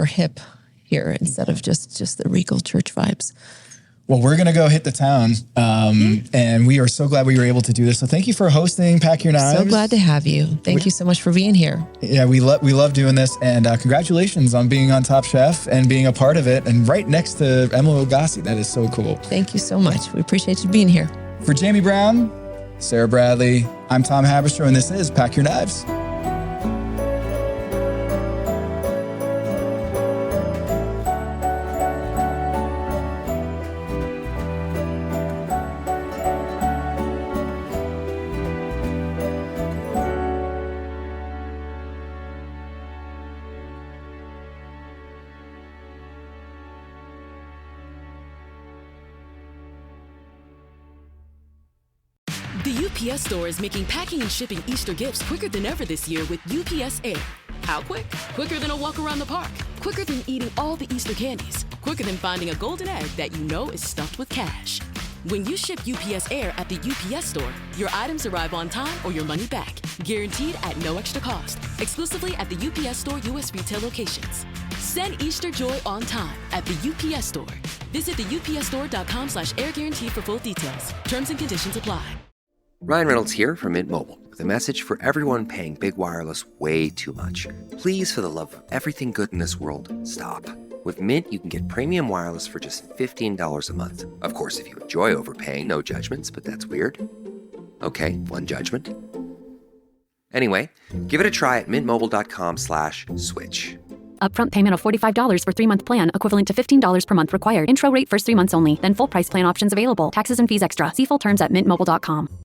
hip here instead of just the regal church vibes. Well, we're going to go hit the town, and we are so glad we were able to do this. So thank you for hosting Pack Your Knives. So glad to have you. Thank you so much for being here. Yeah, we love doing this, and congratulations on being on Top Chef and being a part of it, and right next to Emeril Lagasse. That is so cool. Thank you so much. We appreciate you being here. For Jamie Brown, Sarah Bradley, I'm Tom Haberstroh, and this is Pack Your Knives. The UPS Store is making packing and shipping Easter gifts quicker than ever this year with UPS Air. How quick? Quicker than a walk around the park. Quicker than eating all the Easter candies. Quicker than finding a golden egg that you know is stuffed with cash. When you ship UPS Air at the UPS Store, your items arrive on time or your money back. Guaranteed at no extra cost. Exclusively at the UPS Store U.S. retail locations. Send Easter joy on time at the UPS Store. Visit the upsstore.com/air guarantee for full details. Terms and conditions apply. Ryan Reynolds here from Mint Mobile with a message for everyone paying big wireless way too much. Please, for the love of everything good in this world, stop. With Mint, you can get premium wireless for just $15 a month. Of course, if you enjoy overpaying, no judgments, but that's weird. Okay, one judgment. Anyway, give it a try at mintmobile.com/switch. Upfront payment of $45 for 3-month plan, equivalent to $15 per month required. Intro rate first 3 months only, then full price plan options available. Taxes and fees extra. See full terms at mintmobile.com.